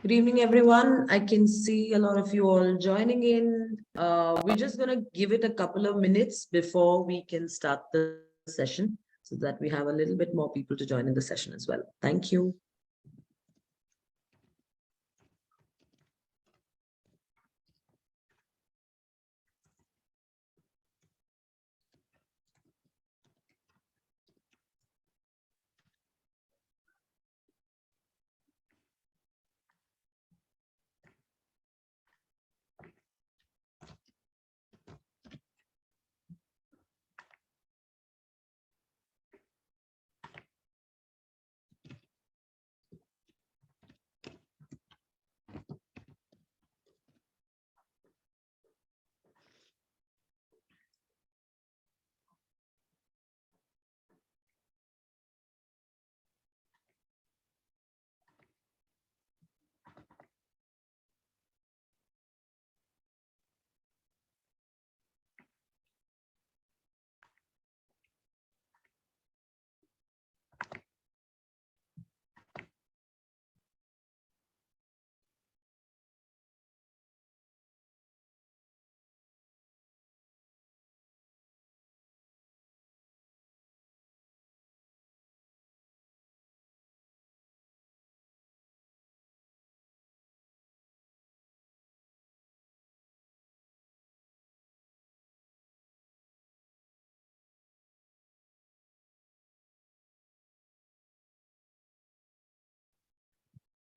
Good evening, everyone. I can see a lot of you all joining in. We're just going to give it a couple of minutes before we can start the session so that we have a little bit more people to join in the session as well. Thank you.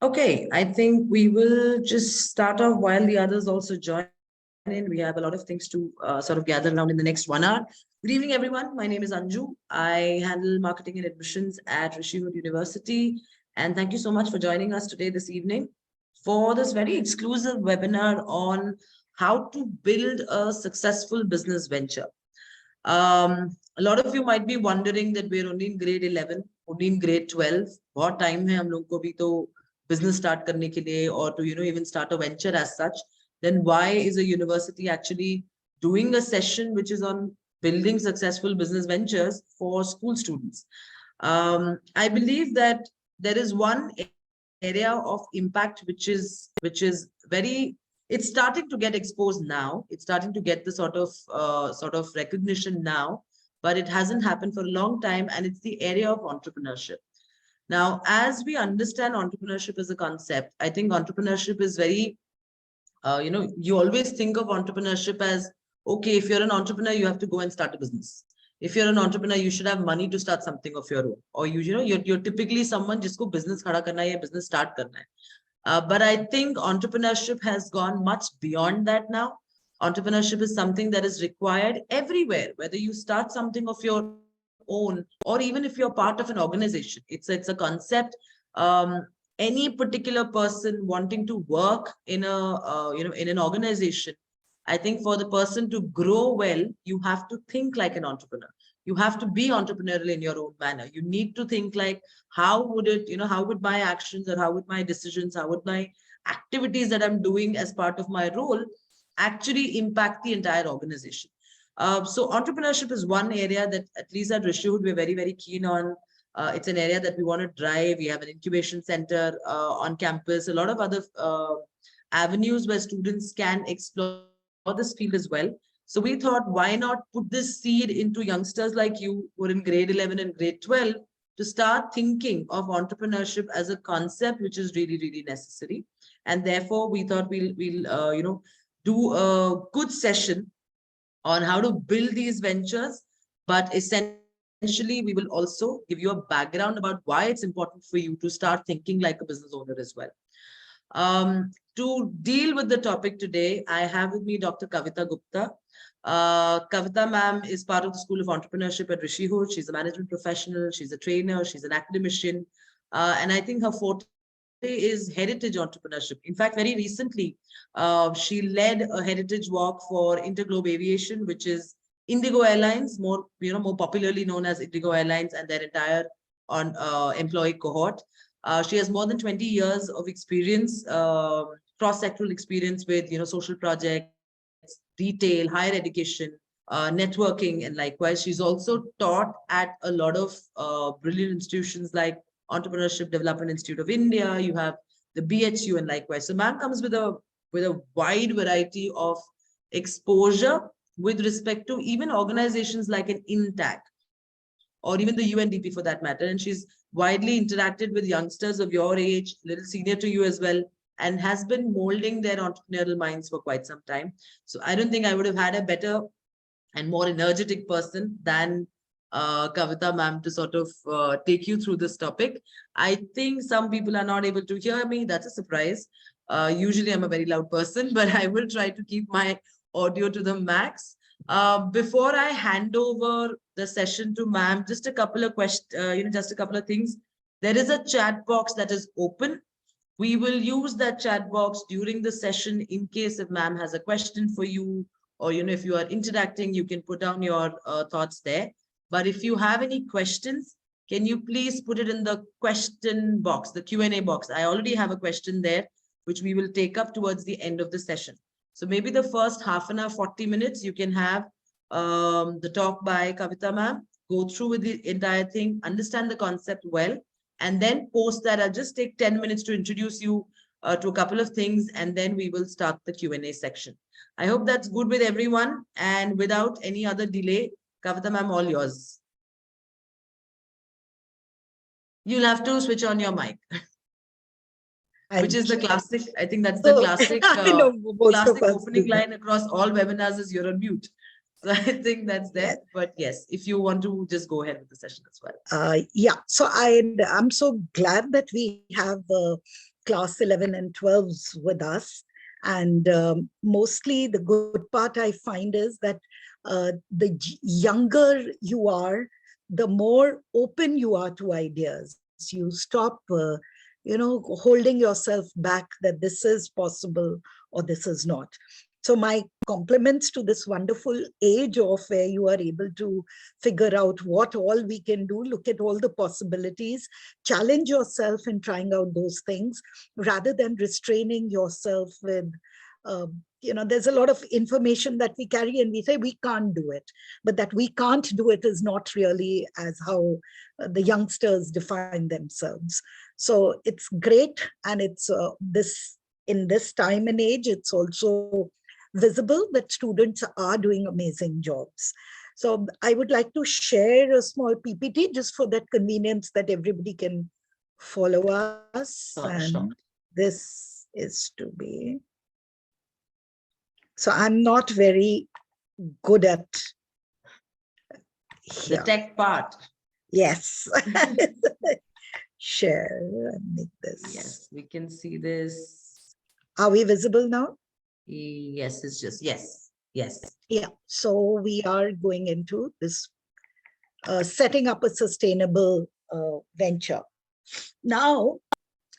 Okay, I think we will just start off while the others also join in. We have a lot of things to sort of gather around in the next 1 hour. Good evening, everyone. My name is Anju. I handle marketing and admissions at Rishi Hood University. And thank you so much for joining us today, this evening, for this very exclusive webinar on how to build a successful business venture. A lot of you might be wondering that we're only in grade 11, only in grade 12. बहुत time है हम लोग को भी तो business start करने के लिए or to even start a venture as such. Then why is a university actually doing a session which is on building successful business ventures for school students? I believe that there is one area of impact which is very, it's starting to get exposed now. It's starting to get the sort of recognition now, but it hasn't happened for a long time, and it's the area of entrepreneurship. Now, as we understand entrepreneurship as a concept, I think entrepreneurship is very, you always think of entrepreneurship as, okay, if you're an entrepreneur, you have to go and start a business. If you're an entrepreneur, you should have money to start something of your own, or you're typically someone jisko business khada karna hai, business start karna hai. But I think entrepreneurship has gone much beyond that now. Entrepreneurship is something that is required everywhere, whether you start something of your own or even if you're part of an organization. It's a concept. Any particular person wanting to work in in an organization, I think for the person to grow well, you have to think like an entrepreneur. You have to be entrepreneurial in your own manner. You need to think like, how would it, how would my actions or how would my decisions, how would my activities that I'm doing as part of my role actually impact the entire organization. So entrepreneurship is one area that at least at Rishi Hood we're very, very keen on. It's an area that we want to drive. We have an incubation center on campus, a lot of other avenues where students can explore this field as well. So we thought, why not put this seed into youngsters like you who are in grade 11 and grade 12 to start thinking of entrepreneurship as a concept which is really, really necessary. And therefore, we thought we'll do a good session on how to build these ventures. But essentially, we will also give you a background about why it's important for you to start thinking like a business owner as well. To deal with the topic today, I have with me Dr. Kavita Gupta. Kavita ma'am is part of the School of Entrepreneurship at Rishi Hood. She's a management professional, she's a trainer, she's an academician. And I think her forte is heritage entrepreneurship. In fact, very recently, she led a heritage walk for Interglobe Aviation, which is Indigo Airlines, more popularly known as Indigo Airlines, and their entire employee cohort. She has more than 20 years of experience, cross-sectoral experience with social projects, retail, higher education, networking, and likewise. She's also taught at a lot of brilliant institutions like Entrepreneurship Development Institute of India. You have the BHU, and likewise. So ma'am comes with a wide variety of exposure with respect to even organizations like an INTAC or even the UNDP for that matter. And she's widely interacted with youngsters of your age, little senior to you as well, and has been molding their entrepreneurial minds for quite some time. So I don't think I would have had a better and more energetic person than Kavita ma'am to sort of take you through this topic. I think some people are not able to hear me. That's a surprise. Usually I'm a very loud person, but I will try to keep my audio to the max. Before I hand over the session to ma'am, just a couple of questions, just a couple of things. There is a chat box that is open. We will use that chat box during the session in case if ma'am has a question for you, or if you are interacting, you can put down your thoughts there. But if you have any questions, can you please put it in the question box, the Q&A box? I already have a question there, which we will take up towards the end of the session. So maybe the first half an hour, 40 minutes, you can have the talk by Kavita ma'am, go through with the entire thing, understand the concept well, and then post that. I'll just take 10 minutes to introduce you to a couple of things, and then we will start the Q&A section. I hope that's good with everyone. And without any other delay, Kavita ma'am, all yours. You'll have to switch on your mic, which is the classic. I think that's the classic, classic opening line across all webinars is you're on mute. So I think that's there. Yes. But yes, if you want to just go ahead with the session as well. Yeah, so I'm so glad that we have class 11 and 12s with us. And mostly the good part I find is that the younger you are, the more open you are to ideas. You stop, holding yourself back that this is possible or this is not. So my compliments to this wonderful age of where you are able to figure out what all we can do, look at all the possibilities, challenge yourself in trying out those things, rather than restraining yourself with, there's a lot of information that we carry and we say we can't do it. But that we can't do it is not really as how the youngsters define themselves. So it's great. And it's in this time and age, it's also visible that students are doing amazing jobs. So I would like to share a small PPT just for that convenience that everybody can follow us. Sure. This is to be. So I'm not very good at the tech part. Yes. Share and make this. Yes, we can see this. Are we visible now? Yes, it's just, yes. Yeah, so we are going into this setting up a sustainable venture. Now,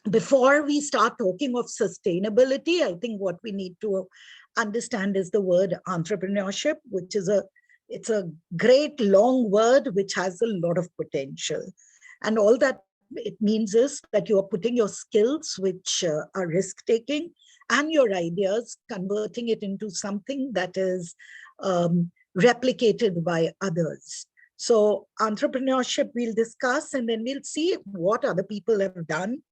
before we start talking of sustainability, I think what we need to understand is the word entrepreneurship, which is it's a great long word which has a lot of potential. And all that it means is that you are putting your skills, which are risk-taking, and your ideas, converting it into something that is replicated by others. So entrepreneurship we'll discuss, and then we'll see what other people have done.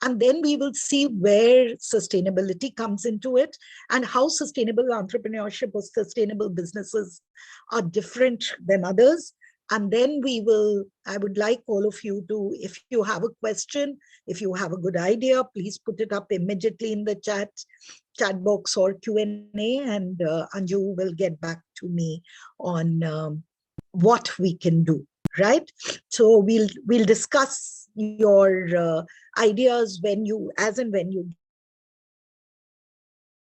And then we will see where sustainability comes into it and how sustainable entrepreneurship or sustainable businesses are different than others. And then I would like all of you to, if you have a question, if you have a good idea, please put it up immediately in the chat box or Q&A, and Anju will get back to me on what we can do, right? So we'll discuss your ideas when you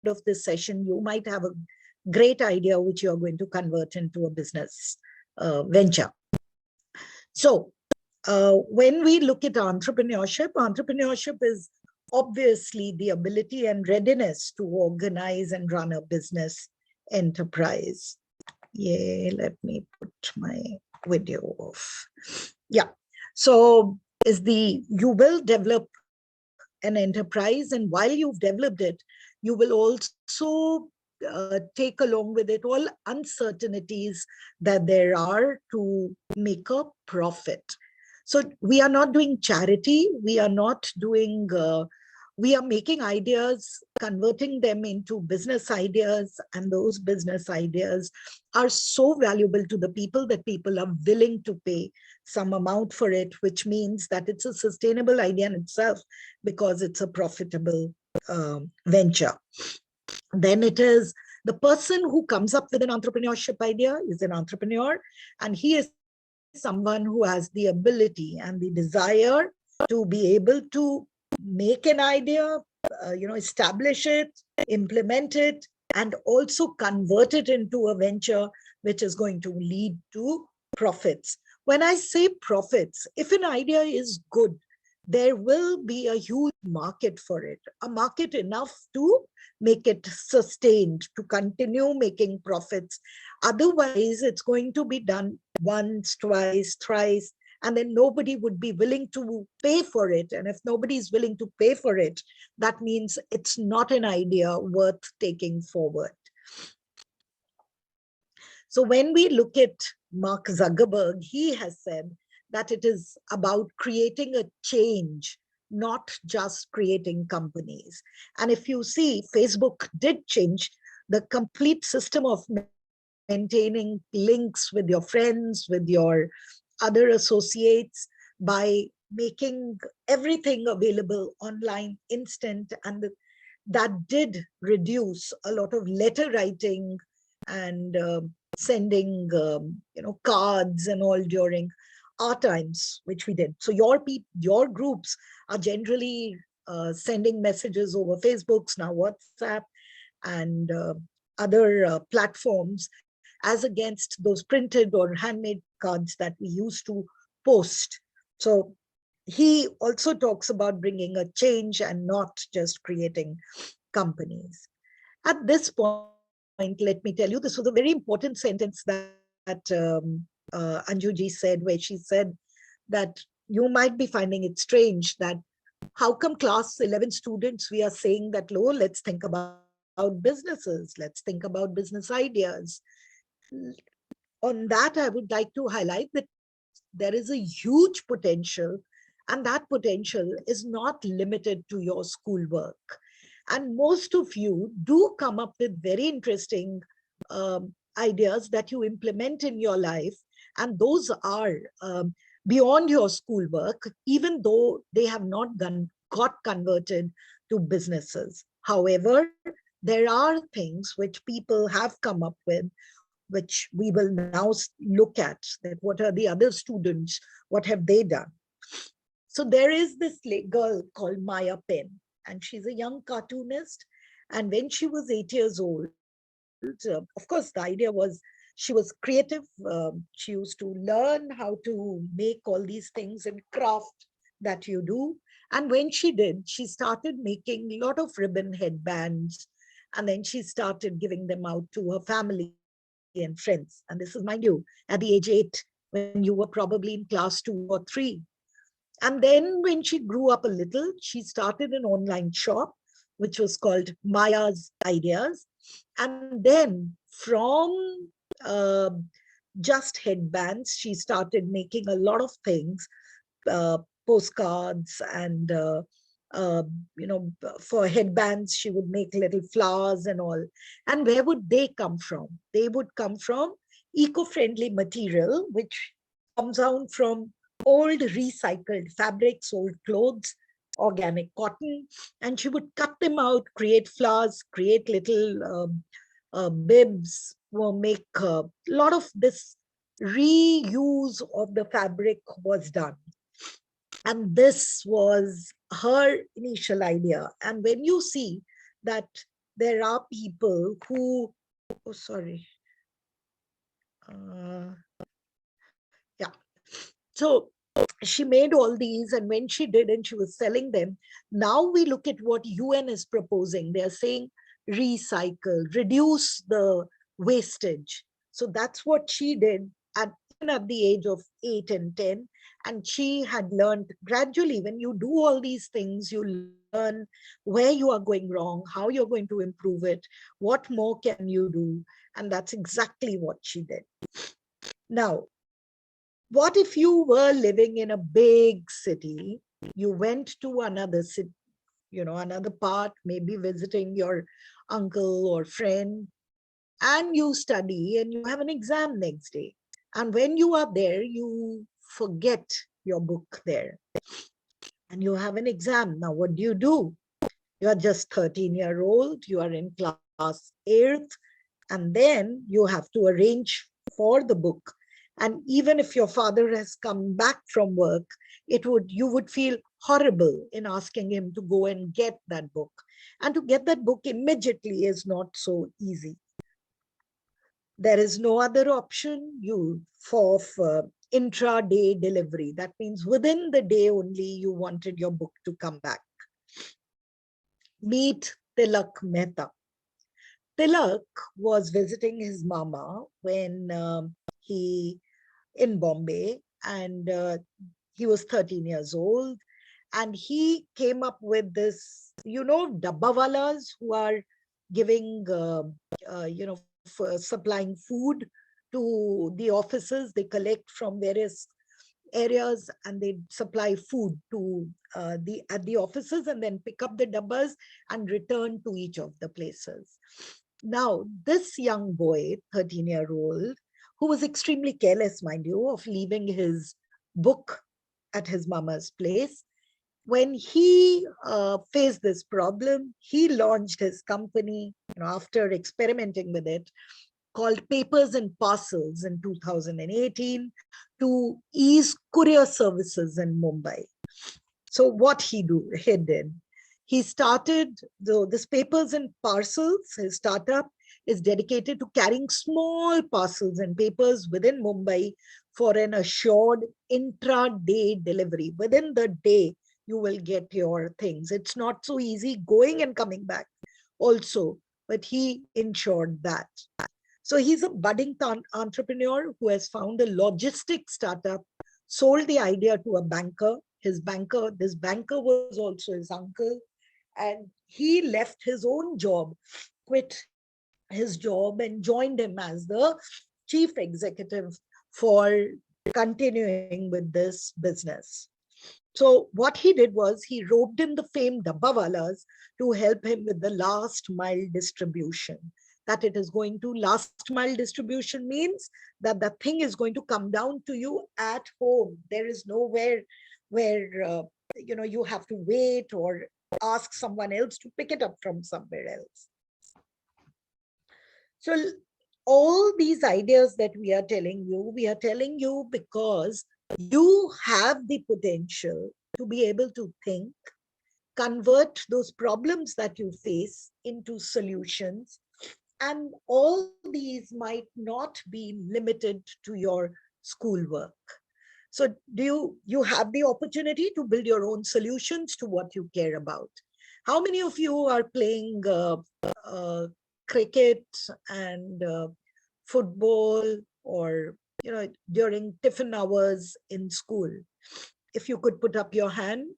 of this session, you might have a great idea which you're going to convert into a business venture. So when we look at entrepreneurship is obviously the ability and readiness to organize and run a business enterprise. Yeah, let me put my video off. Yeah, so you will develop an enterprise, and while you've developed it, you will also take along with it all uncertainties that there are to make a profit. So we are not doing charity. We are not doing we are making ideas, converting them into business ideas, and those business ideas are so valuable to the people that people are willing to pay some amount for it, which means that it's a sustainable idea in itself because it's a profitable venture. Then it is the person who comes up with an entrepreneurship idea is an entrepreneur, and he is someone who has the ability and the desire to be able to make an idea, establish it, implement it, and also convert it into a venture which is going to lead to profits. When I say profits, if an idea is good, there will be a huge market for it, a market enough to make it sustained, to continue making profits. Otherwise, it's going to be done once, twice, thrice, and then nobody would be willing to pay for it. And if nobody is willing to pay for it, that means it's not an idea worth taking forward. So when we look at Mark Zuckerberg, he has said that it is about creating a change, not just creating companies. And if you see, Facebook did change the complete system of maintaining links with your friends, with your other associates, by making everything available online, instant, and that did reduce a lot of letter writing and sending cards and all during our times, which we did. So your groups are generally sending messages over Facebooks, now WhatsApp, and other platforms, as against those printed or handmade cards that we used to post. So he also talks about bringing a change and not just creating companies. At this point, let me tell you, this was a very important sentence that Anjuji said, where she said that you might be finding it strange that how come class 11 students, we are saying that, oh, let's think about businesses, let's think about business ideas. On that, I would like to highlight that there is a huge potential, and that potential is not limited to your schoolwork. And most of you do come up with very interesting ideas that you implement in your life. And those are beyond your schoolwork, even though they have not got converted to businesses. However, there are things which people have come up with, which we will now look at, that what are the other students, what have they done? So there is this girl called Maya Pen, and she's a young cartoonist. And when she was 8 years old, of course, the idea was she was creative. She used to learn how to make all these things in craft that you do. And when she did, she started making a lot of ribbon headbands. And then she started giving them out to her family and friends. And this is, mind you, at the age 8, when you were probably in class 2 or 3. And then when she grew up a little, she started an online shop, which was called Maya's Ideas. And then from just headbands, she started making a lot of things, postcards, and for headbands, she would make little flowers and all. And where would they come from? They would come from eco-friendly material, which comes out from old recycled fabrics, old clothes, organic cotton. And she would cut them out, create flowers, create little bibs, make a lot of this reuse of the fabric was done. And this was her initial idea. And when you see that there are people who, oh, sorry. Yeah. So she made all these, and when she did and she was selling them, now we look at what UN is proposing. They're saying recycle, reduce the wastage. So that's what she did at the age of 8 and 10. And she had learned gradually, when you do all these things, you learn where you are going wrong, how you're going to improve it, what more can you do? And that's exactly what she did. Now, what if you were living in a big city, you went to another city, another part, maybe visiting your uncle or friend, and you study and you have an exam next day. And when you are there, you forget your book there and you have an exam. Now, what do? You are just 13-year-old, you are in class 8th, and then you have to arrange for the book. And even if your father has come back from work, you would feel horrible in asking him to go and get that book. And to get that book immediately is not so easy. There is no other option for intraday delivery. That means within the day only you wanted your book to come back. Meet Tilak Mehta. Tilak was visiting his mama when he in Bombay, and he was 13 years old, and he came up with this, dabbawalas who are giving, supplying food to the offices. They collect from various areas and they supply food to at the offices and then pick up the dabbas and return to each of the places. Now, this young boy, 13-year-old, who was extremely careless, mind you, of leaving his book at his mama's place, when he faced this problem, he launched his company, after experimenting with it, called Papers and Parcels in 2018 to ease courier services in Mumbai. So what he did, he started this Papers and Parcels. His startup is dedicated to carrying small parcels and papers within Mumbai for an assured intra-day delivery. Within the day, you will get your things. It's not so easy going and coming back also, but he ensured that. So he's a budding entrepreneur who has found a logistics startup, sold the idea to a banker. This banker was also his uncle, and he left his own job, quit his job, and joined him as the chief executive for continuing with this business. So what he did was he roped in the famed dabbawalas to help him with the last mile distribution. That it is going to last mile distribution means that the thing is going to come down to you at home. There is nowhere where you have to wait or ask someone else to pick it up from somewhere else. So all these ideas that we are telling you because you have the potential to be able to think, convert those problems that you face into solutions. And all these might not be limited to your schoolwork. So do you have the opportunity to build your own solutions to what you care about? How many of you are playing cricket and football, or during tiffin hours in school? If you could put up your hand.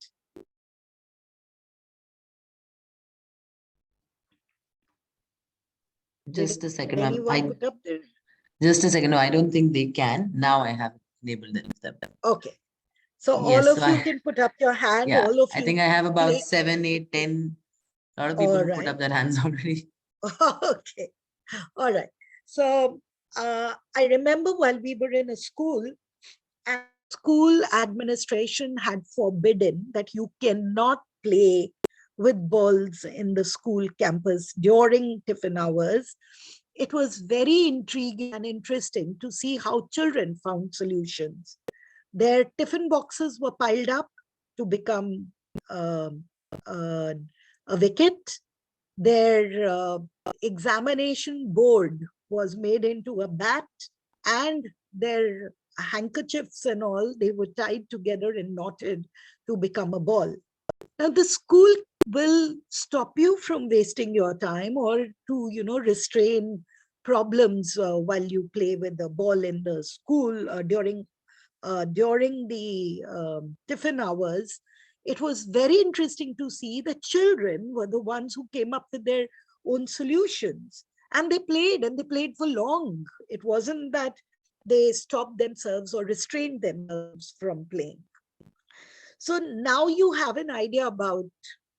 Just a second, ma'am. Anyone put up there? Just a second. No, I don't think they can. Now I have enabled them. Okay. So Yes, all of so you can put up your hand. yeah, All of I you. think I have about click. 7, 8, 10. A lot of people All who put right. up their hands already. Okay. All right. So I remember while we were in a school, and school administration had forbidden that you cannot play with balls in the school campus during tiffin hours. It was very intriguing and interesting to see how children found solutions. Their tiffin boxes were piled up to become um, uh, a wicket. Their examination board was made into a bat, and their handkerchiefs and all, they were tied together and knotted to become a ball. Now the school will stop you from wasting your time or to restrain problems while you play with the ball in the school during the tiffin hours. It was very interesting to see that children were the ones who came up with their own solutions, and they played for long. It wasn't that they stopped themselves or restrained themselves from playing. So now you have an idea about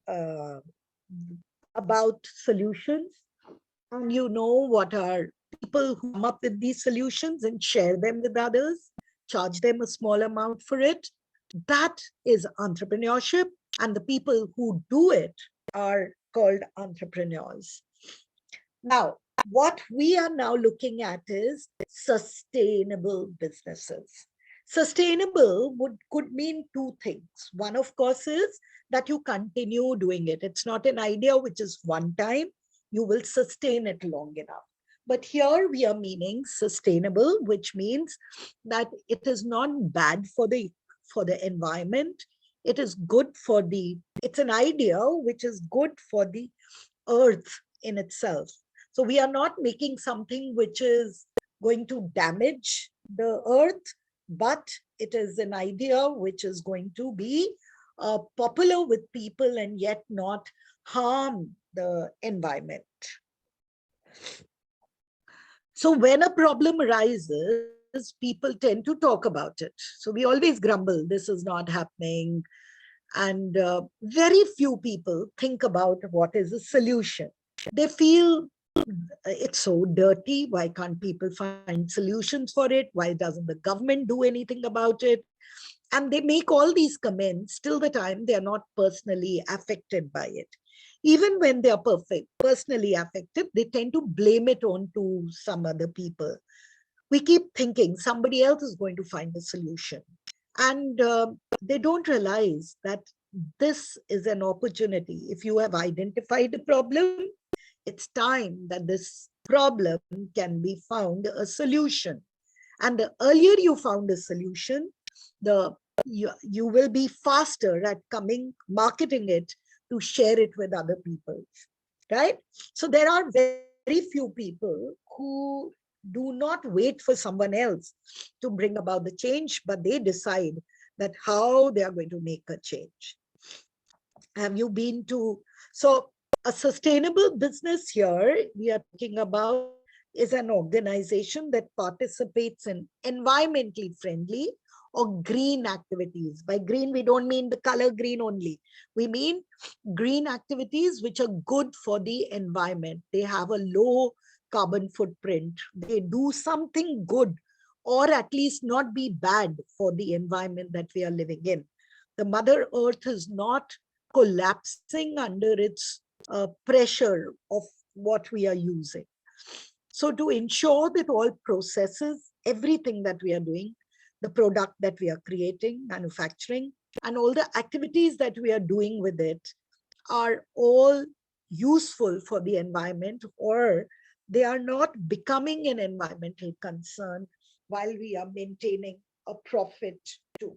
uh, about solutions, and you know what are people who come up with these solutions and share them with others, charge them a small amount for it. That is entrepreneurship, and the people who do it are called entrepreneurs. Now, what we are now looking at is sustainable businesses. Sustainable could mean two things. One, of course, is that you continue doing it. It's not an idea which is one time. You will sustain it long enough. But here we are meaning sustainable, which means that it is not bad for the environment. It is good for it's an idea which is good for the earth in itself. So we are not making something which is going to damage the earth, but it is an idea which is going to be popular with people and yet not harm the environment. So when a problem arises, people tend to talk about it. So we always grumble, this is not happening. And very few people think about what is a solution. They feel it's so dirty. Why can't people find solutions for it? Why doesn't the government do anything about it? And they make all these comments till the time they are not personally affected by it. Even when they are personally affected, they tend to blame it on to some other people. We keep thinking somebody else is going to find a solution. And they don't realize that this is an opportunity. If you have identified a problem, it's time that this problem can be found a solution. And the earlier you found a solution, you will be faster at marketing it to share it with other people, right? So there are very few people who do not wait for someone else to bring about the change, but they decide that how they are going to make a change. Have you been to, so a sustainable business here we are talking about is an organization that participates in environmentally friendly or green activities. By green, we don't mean the color green only. We mean green activities which are good for the environment. They have a low carbon footprint. They do something good, or at least not be bad for the environment that we are living in. The Mother Earth is not collapsing under its pressure of what we are using. So to ensure that all processes, everything that we are doing, the product that we are creating, manufacturing, and all the activities that we are doing with it are all useful for the environment, or they are not becoming an environmental concern while we are maintaining a profit too.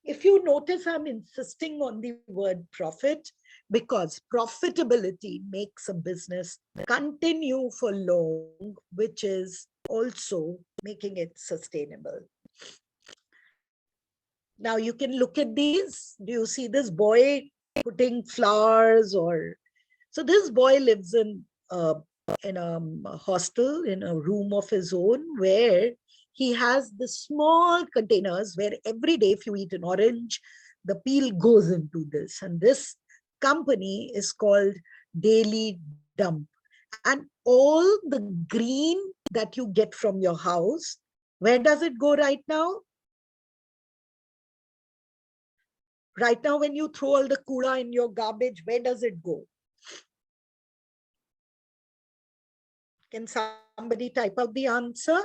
If you notice, I'm insisting on the word profit because profitability makes a business continue for long, which is also making it sustainable. Now you can look at these. Do you see this boy putting flowers? Or so this boy lives in a hostel in a room of his own, where he has the small containers where every day if you eat an orange, the peel goes into this. And this company is called Daily Dump. And all the green that you get from your house, where does it go right now? Right now, when you throw all the kura in your garbage, where does it go? Can somebody type out the answer?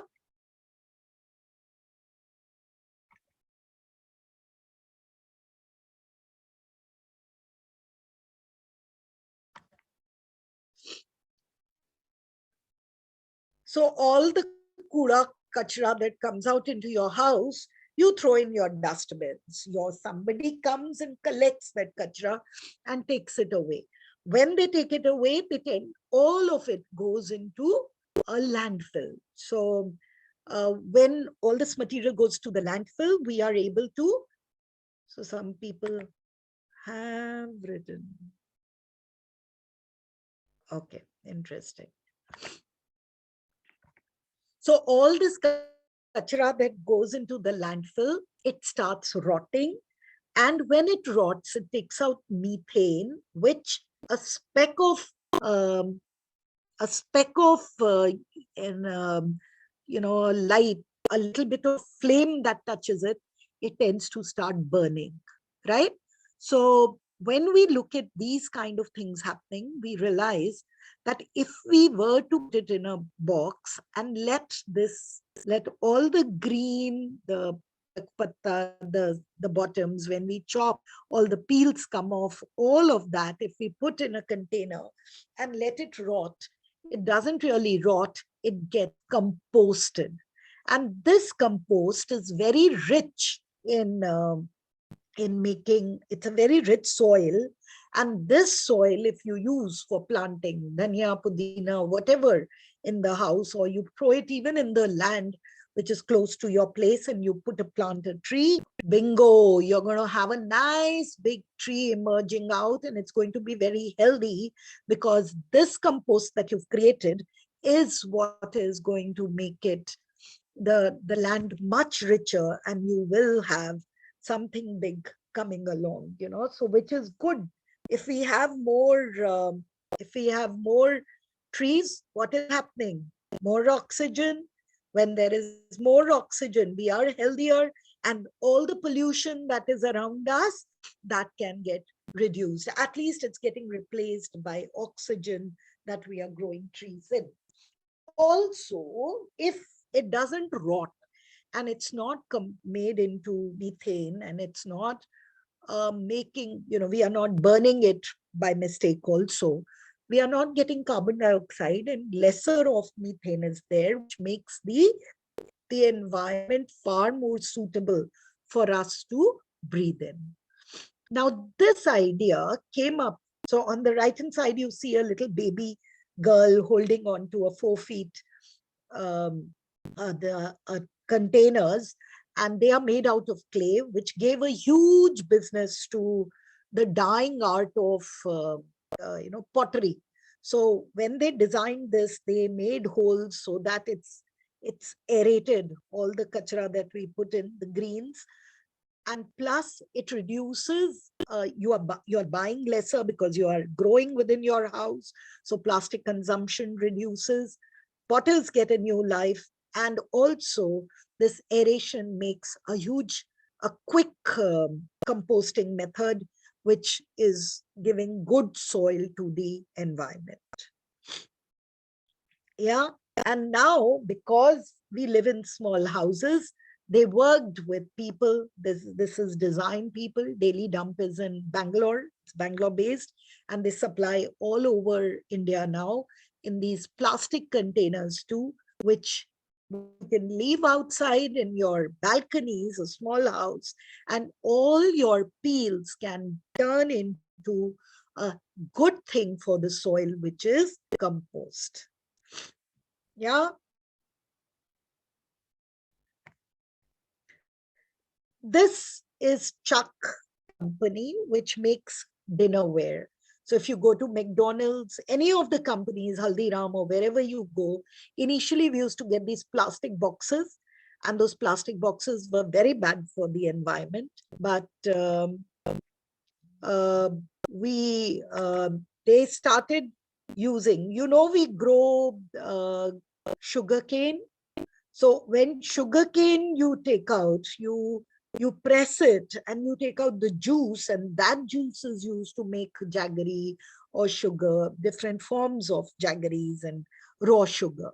So all the kura kachra that comes out into your house, you throw in your dustbins. Somebody comes and collects that kachra and takes it away. When they take it away, all of it goes into a landfill. So when all this material goes to the landfill, we are able to, so some people have written. Okay, interesting. So all this kachra that goes into the landfill, it starts rotting, And when it rots, it takes out methane, which a speck of um, in, light, a little bit of flame that touches it, it tends to start burning, right? So when we look at these kind of things happening, we realize that if we were to put it in a box and let all the green, the patta, the bottoms, when we chop, all the peels come off, all of that, if we put in a container and let it rot, it doesn't really rot, it gets composted. And this compost is very rich in making, it's a very rich soil. And this soil, if you use for planting dhania, pudina, whatever in the house, or you throw it even in the land which is close to your place and you put a planted tree, bingo, you're going to have a nice big tree emerging out, and it's going to be very healthy because this compost that you've created is what is going to make it the land much richer, and you will have something big coming along, so which is good. If we have more trees, what is happening? More oxygen. When there is more oxygen, we are healthier, and all the pollution that is around us, that can get reduced. At least it's getting replaced by oxygen that we are growing trees in. Also, if it doesn't rot and it's not made into methane, and it's not making, we are not burning it by mistake also, we are not getting carbon dioxide, and lesser of methane is there, which makes the environment far more suitable for us to breathe in. Now, this idea came up. So on the right hand side, you see a little baby girl holding on to a 4 feet containers, and they are made out of clay, which gave a huge business to the dying art of pottery. So when they designed this, they made holes so that it's aerated, all the kachra that we put in, the greens, and plus it reduces, you are buying lesser because you are growing within your house, so plastic consumption reduces, potters get a new life, and also this aeration makes a quick composting method, which is giving good soil to the environment. Yeah, and now because we live in small houses, they worked with people. This is design people. Daily Dump is in Bangalore. It's Bangalore based, and they supply all over India now in these plastic containers too, which you can leave outside in your balconies, a small house, and all your peels can turn into a good thing for the soil, which is compost. Yeah. This is Chuck company, which makes dinnerware. So if you go to McDonald's, any of the companies, Haldiram or wherever you go, initially we used to get these plastic boxes, and those plastic boxes were very bad for the environment. But they started using, we grow sugarcane. So when sugarcane you take out, you press it and you take out the juice, and that juice is used to make jaggery or sugar, different forms of jaggeries and raw sugar.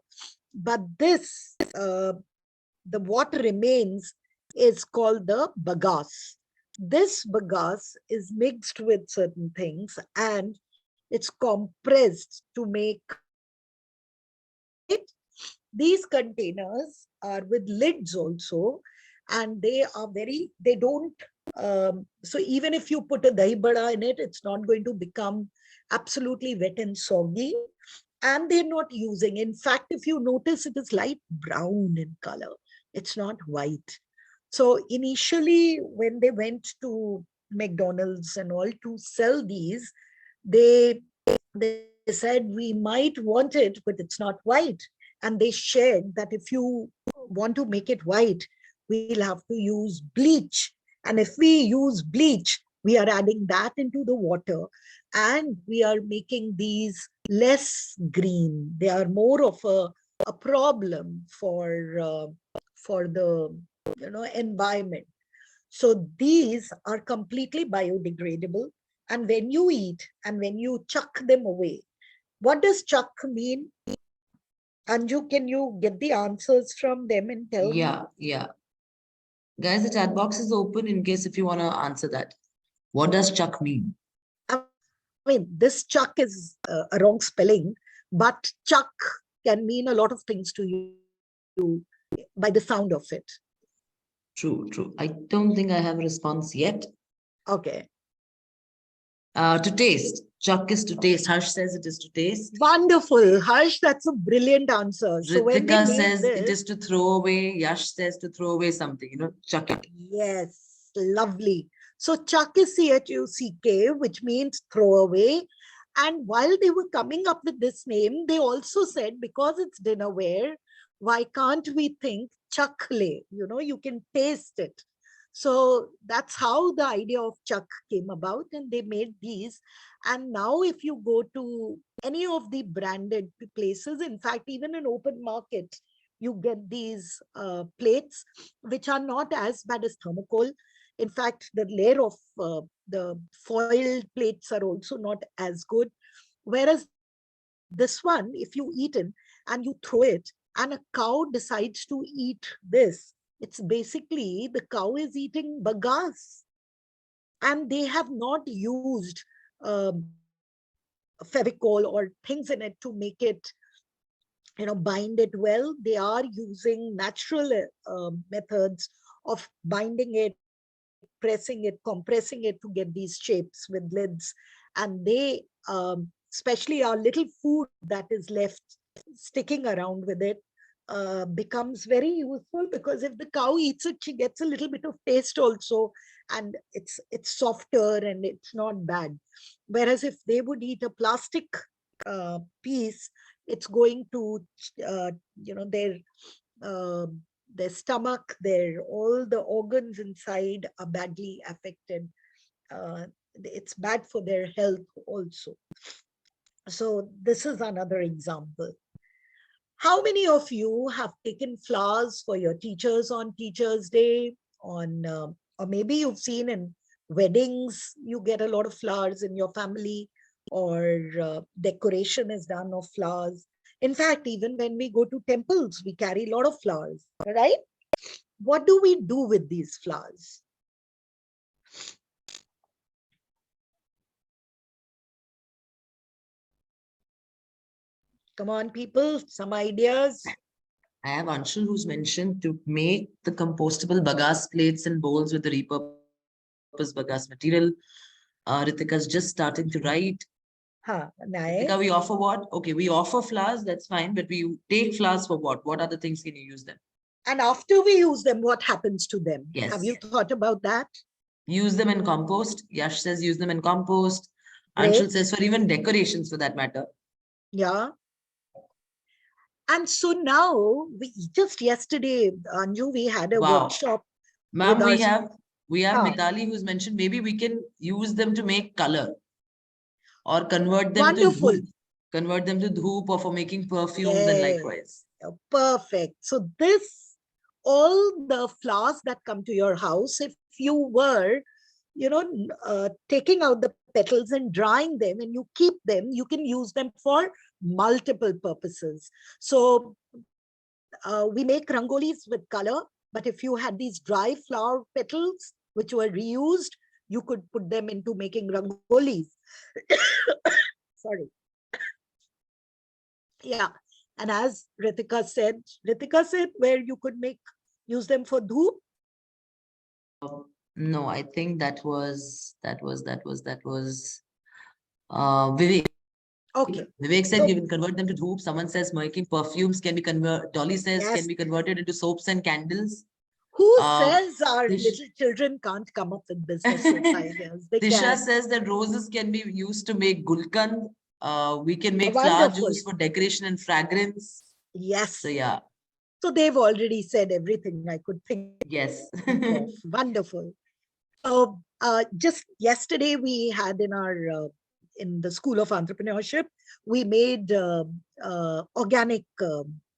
But this, what remains is called the bagasse. This bagasse is mixed with certain things and it's compressed to make it. These containers are with lids also, and they don't, so even if you put a dahi bada in it, it's not going to become absolutely wet and soggy. And they're not using, in fact, if you notice, it is light brown in color. It's not white. So initially, when they went to McDonald's and all to sell these, they said, we might want it, but it's not white. And they shared that if you want to make it white, we'll have to use bleach. And if we use bleach, we are adding that into the water, and we are making these less green. They are more of a problem for the environment. So these are completely biodegradable. And when you eat and when you chuck them away, what does chuck mean? Anju, can you get the answers from them and tell me? Yeah. Guys, the chat box is open in case if you want to answer that. What does chuck mean? I mean, this chuck is a wrong spelling, but chuck can mean a lot of things to you by the sound of it. True. I don't think I have a response yet. Okay. To taste. Chuck is to taste. Harsh says it is to taste. Wonderful. Harsh, that's a brilliant answer. So when they Ritika made says this, it is to throw away. Yash says to throw away something, chuck it. yes, lovely. So chuck is C-H-U-C-K, which means throw away. And while they were coming up with this name, they also said, because it's dinnerware, why can't we think chakle? You can taste it. So that's how the idea of chuck came about, and they made these. And now if you go to any of the branded places, in fact, even in open market, you get these plates, which are not as bad as thermocol. In fact, the layer of the foiled plates are also not as good. Whereas this one, if you eat it and you throw it, and a cow decides to eat this, it's basically the cow is eating bagasse. And they have not used Fevicol or things in it to make it bind it well. They are using natural methods of binding it, pressing it, compressing it to get these shapes with lids. And they, especially our little food that is left sticking around with it, becomes very useful, because if the cow eats it, she gets a little bit of taste also, and it's softer and it's not bad. Whereas if they would eat a plastic piece, it's going to their stomach, all the organs inside are badly affected. It's bad for their health also. So this is another example. How many of you have taken flowers for your teachers on Teachers' Day? Or maybe you've seen in weddings, you get a lot of flowers in your family, or decoration is done of flowers. In fact, even when we go to temples, we carry a lot of flowers, right? What do we do with these flowers? Come on, people, some ideas. I have Anshul who's mentioned to make the compostable bagasse plates and bowls with the repurposed bagasse material. Ritika's just starting to write. Nice. Ritika, we offer what? Okay, we offer flowers, that's fine, but we take flowers for what? What other things can you use them? And after we use them, what happens to them? Yes. Have you thought about that? Use them in compost. Yash says use them in compost. Great. Anshul says for even decorations for that matter. Yeah. And so now, just yesterday, Anju, we had a workshop. Ma'am, we have Mitali who's mentioned maybe we can use them to make color or convert them to dhoop. Convert them to dhoop or for making perfumes and likewise. Perfect. So all the flowers that come to your house, if you were, taking out the petals and drying them and you keep them, you can use them for multiple purposes. So we make rangolis with color, but if you had these dry flower petals which were reused, you could put them into making rangolis. Sorry. Yeah. And as Ritika said where you could use them for dhoop. No, I think that was Vivek. Okay. Vivek said you can convert them to dhoop. Someone says making perfumes can be converted. Dolly says can be converted into soaps and candles. Who says our little children can't come up with business ideas? Disha says that roses can be used to make gulkand. We can make flower juice for decoration and fragrance. Yes. So yeah. So they've already said everything I could think. Yes. Wonderful. Just yesterday we had in the School of Entrepreneurship, we made organic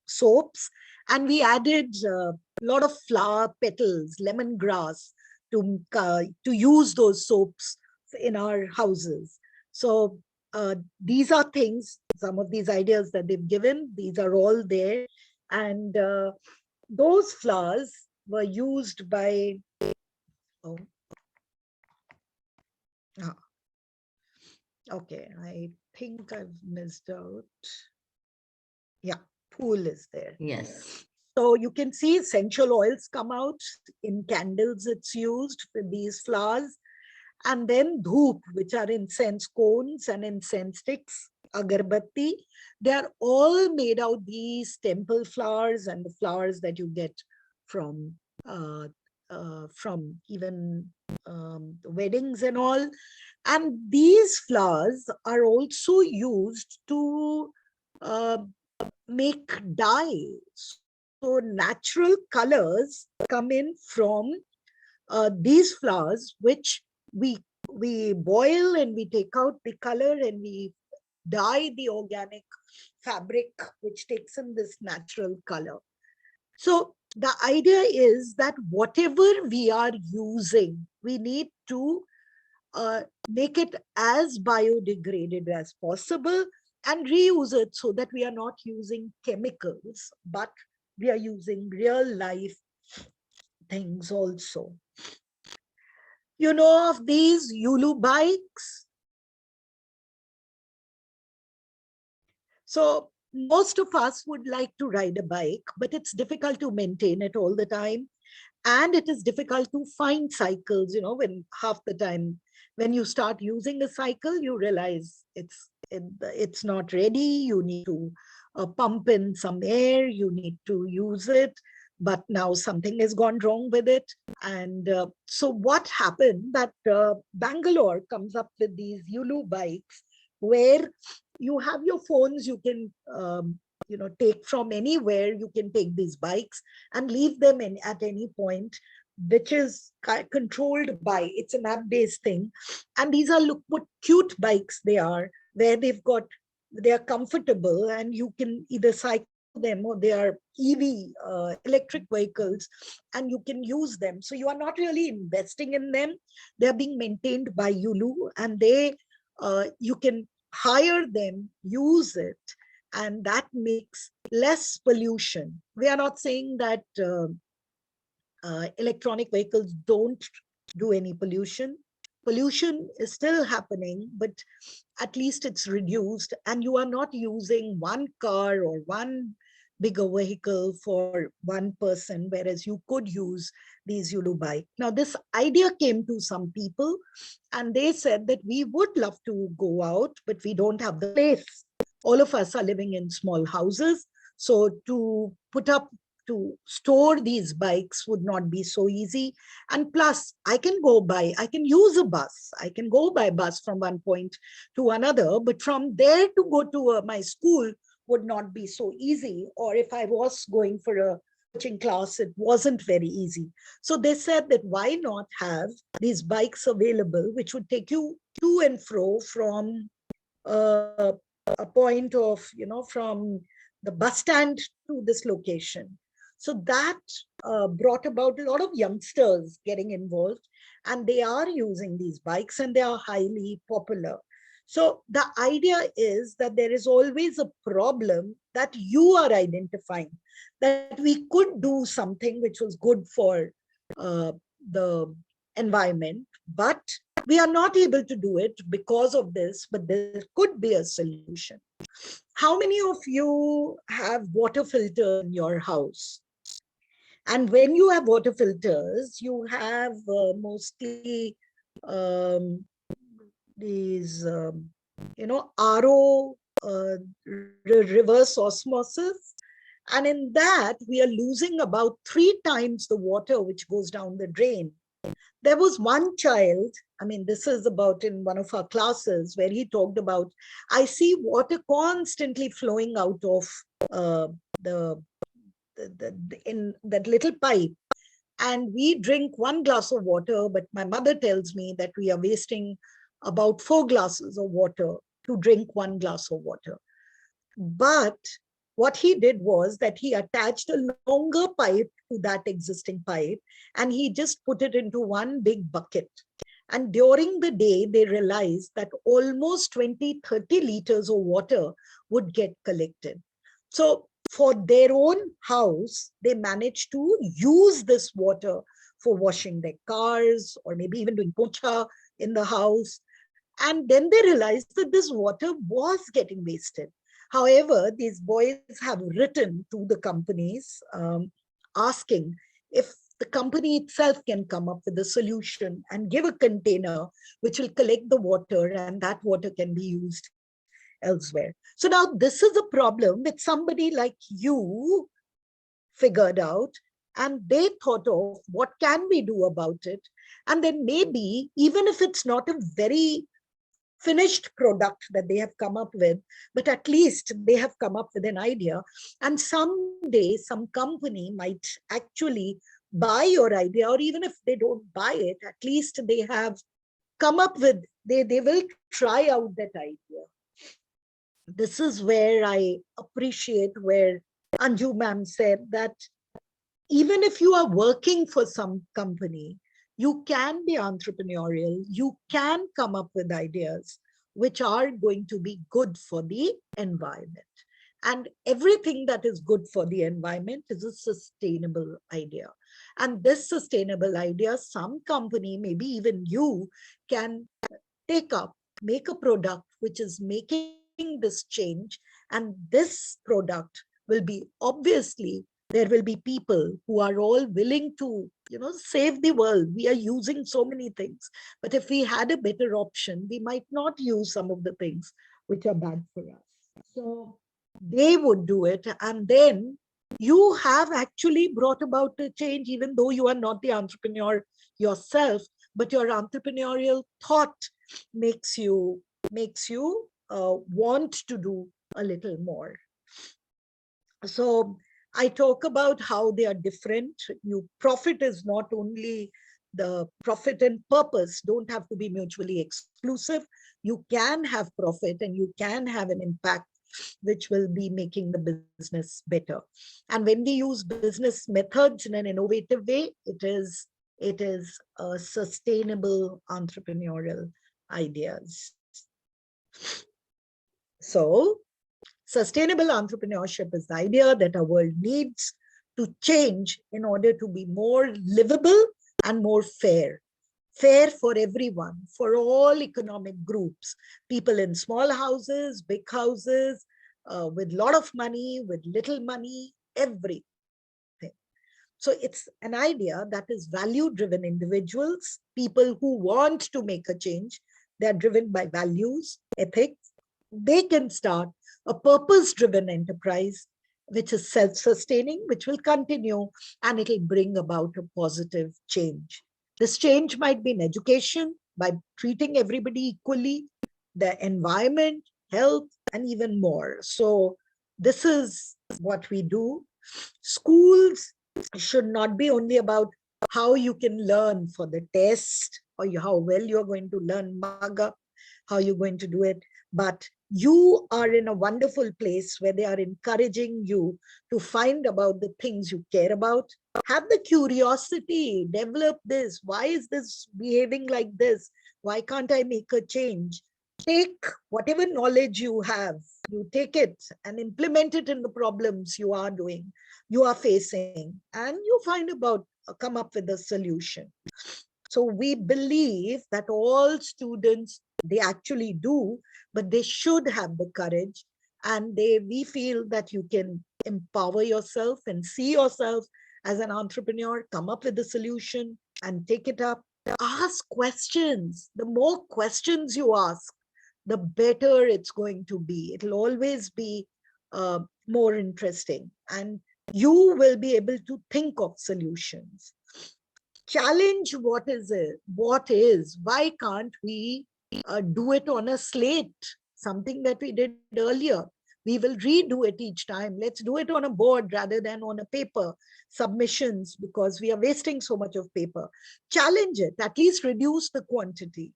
soaps, and we added a lot of flower petals, lemongrass, to use those soaps in our houses. So these are things, some of these ideas that they've given, these are all there. And those flowers were used by, oh, ah, okay, I think I've missed out. Yeah, pool is there. Yes. So you can see essential oils come out in candles. It's used for these flowers. And then dhoop, which are incense cones and incense sticks, agarbatti. They are all made out these temple flowers and the flowers that you get from even weddings and all. And these flowers are also used to uh, make dyes. So natural colors come in from these flowers, which we boil and we take out the color and we dye the organic fabric, which takes in this natural color. So the idea is that whatever we are using, we need to make it as biodegraded as possible and reuse it, so that we are not using chemicals, but we are using real life things also. You know of these Yulu bikes? So most of us would like to ride a bike, but it's difficult to maintain it all the time. And it is difficult to find cycles, when half the time when you start using a cycle, you realize it's not ready. You need to pump in some air, you need to use it, but now something has gone wrong with it. And so what happened that Bangalore comes up with these Yulu bikes, where you have your phones, you can take from anywhere. You can take these bikes and leave them in at any point, which is controlled by, it's an app-based thing. And these are, look what cute bikes they are, where they are comfortable and you can either cycle them, or they are EV, electric vehicles, and you can use them. So you are not really investing in them. They're being maintained by Yulu, and you can hire them, use it, and that makes less pollution. We are not saying that electronic vehicles don't do any pollution. Pollution is still happening, but at least it's reduced, and you are not using one car or one bigger vehicle for one person, whereas you could use these Yulu bike. Now, this idea came to some people, and they said that we would love to go out, but we don't have the place. All of us are living in small houses. So to store these bikes would not be so easy. And plus, I can use a bus. I can go by bus from one point to another, but from there to go to my school would not be so easy. Or if I was going for a coaching class, it wasn't very easy. So they said that why not have these bikes available, which would take you to and fro from a point of, from the bus stand to this location. So that brought about a lot of youngsters getting involved, and they are using these bikes and they are highly popular. So the idea is that there is always a problem that you are identifying, that we could do something which was good for the environment, but we are not able to do it because of this, but there could be a solution. How many of you have water filter in your house? And when you have water filters, you have mostly these, RO, reverse osmosis. And in that, we are losing about 3 times the water which goes down the drain. There was one child, this is about in one of our classes, where he talked about, I see water constantly flowing out of in that little pipe. And we drink 1 glass of water, but my mother tells me that we are wasting about 4 glasses of water to drink 1 glass of water. But what he did was that he attached a longer pipe to that existing pipe, and he just put it into one big bucket. And during the day, they realized that almost 20-30 liters of water would get collected. So for their own house, they managed to use this water for washing their cars or maybe even doing pocha in the house. And then they realized that this water was getting wasted. However, these boys have written to the companies asking if the company itself can come up with a solution and give a container which will collect the water, and that water can be used elsewhere. So now this is a problem that somebody like you figured out, and they thought of what can we do about it. And then maybe, even if it's not a very finished product that they have come up with, but at least they have come up with an idea. And someday some company might actually buy your idea, or even if they don't buy it, at least they have come up with, they will try out that idea. This is where I appreciate where Anju ma'am said that even if you are working for some company, you can be entrepreneurial, you can come up with ideas which are going to be good for the environment. And everything that is good for the environment is a sustainable idea. And this sustainable idea, some company, maybe even you, can take up, make a product which is making this change. And this product will be, obviously, there will be people who are all willing to, save the world. We are using so many things, but if we had a better option, we might not use some of the things which are bad for us. So they would do it. And then you have actually brought about a change, even though you are not the entrepreneur yourself, but your entrepreneurial thought makes you want to do a little more. So I talk about how they are different. Profit is not only the profit and purpose don't have to be mutually exclusive. You can have profit and you can have an impact which will be making the business better. And when we use business methods in an innovative way, it is a sustainable entrepreneurial ideas. So sustainable entrepreneurship is the idea that our world needs to change in order to be more livable and more fair. Fair for everyone, for all economic groups, people in small houses, big houses, with a lot of money, with little money, everything. So it's an idea that is value-driven individuals, people who want to make a change. They're driven by values, ethics. They can start a purpose-driven enterprise, which is self-sustaining, which will continue, and it'll bring about a positive change. This change might be in education, by treating everybody equally, the environment, health, and even more. So this is what we do. Schools should not be only about how you can learn for the test or how well you're going to learn MAGA, how you're going to do it, but you are in a wonderful place where they are encouraging you to find about the things you care about. Have the curiosity, develop this. Why is this behaving like this? Why can't I make a change? Take whatever knowledge you have, you take it and implement it in the problems you are doing, you are facing, and you find about, come up with a solution. So we believe that all students, they actually do, but they should have the courage, and we feel that you can empower yourself and see yourself as an entrepreneur, come up with a solution and take it up. Ask questions. The more questions you ask, the better it's going to be. It'll always be more interesting, and you will be able to think of solutions. Challenge what is it? Why can't we do it on a slate? Something that we did earlier. We will redo it each time. Let's do it on a board rather than on a paper. Submissions, because we are wasting so much of paper. Challenge it, at least reduce the quantity.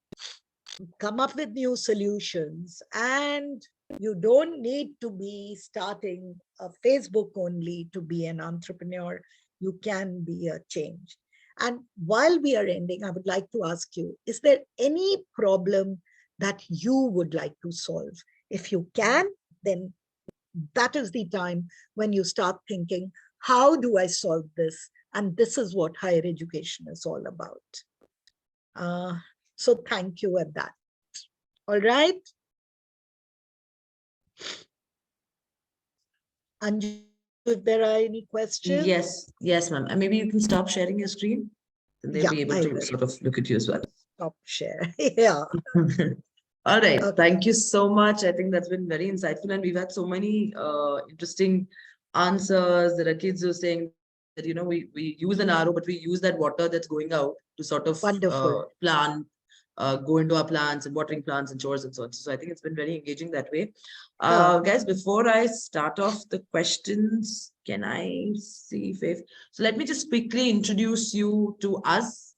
Come up with new solutions, and you don't need to be starting a Facebook only to be an entrepreneur. You can be a change. And while we are ending, I would like to ask you, is there any problem that you would like to solve? If you can, then that is the time when you start thinking, how do I solve this? And this is what higher education is all about. So thank you at that. All right. Anju, if there are any questions. Yes, ma'am. And maybe you can stop sharing your screen. And they'll Yeah, be able I to will. sort of look at you as well. Stop share. Yeah. All right. Okay. Thank you so much. I think that's been very insightful. And we've had so many interesting answers. There are kids who are saying that, you know, we use an RO, but we use that water that's going out to sort of Wonderful. go into our plants and watering plants and chores and so on. So I think it's been very engaging that way. Yeah. Guys, before I start off the questions, can I see if so let me just quickly introduce you to us,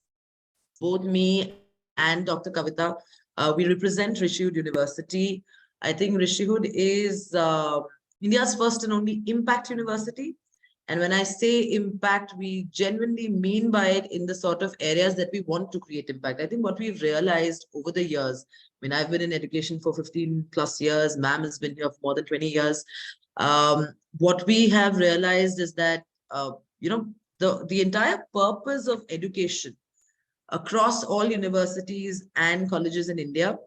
both me and Dr. Kavita. We represent Rishihood University. I think Rishihood is India's first and only impact university. And when I say impact, we genuinely mean by it in the sort of areas that we want to create impact. I think what we've realized over the years, I mean, I've been in education for 15 plus years, ma'am has been here for more than 20 years. What we have realized is that, you know, the entire purpose of education across all universities and colleges in India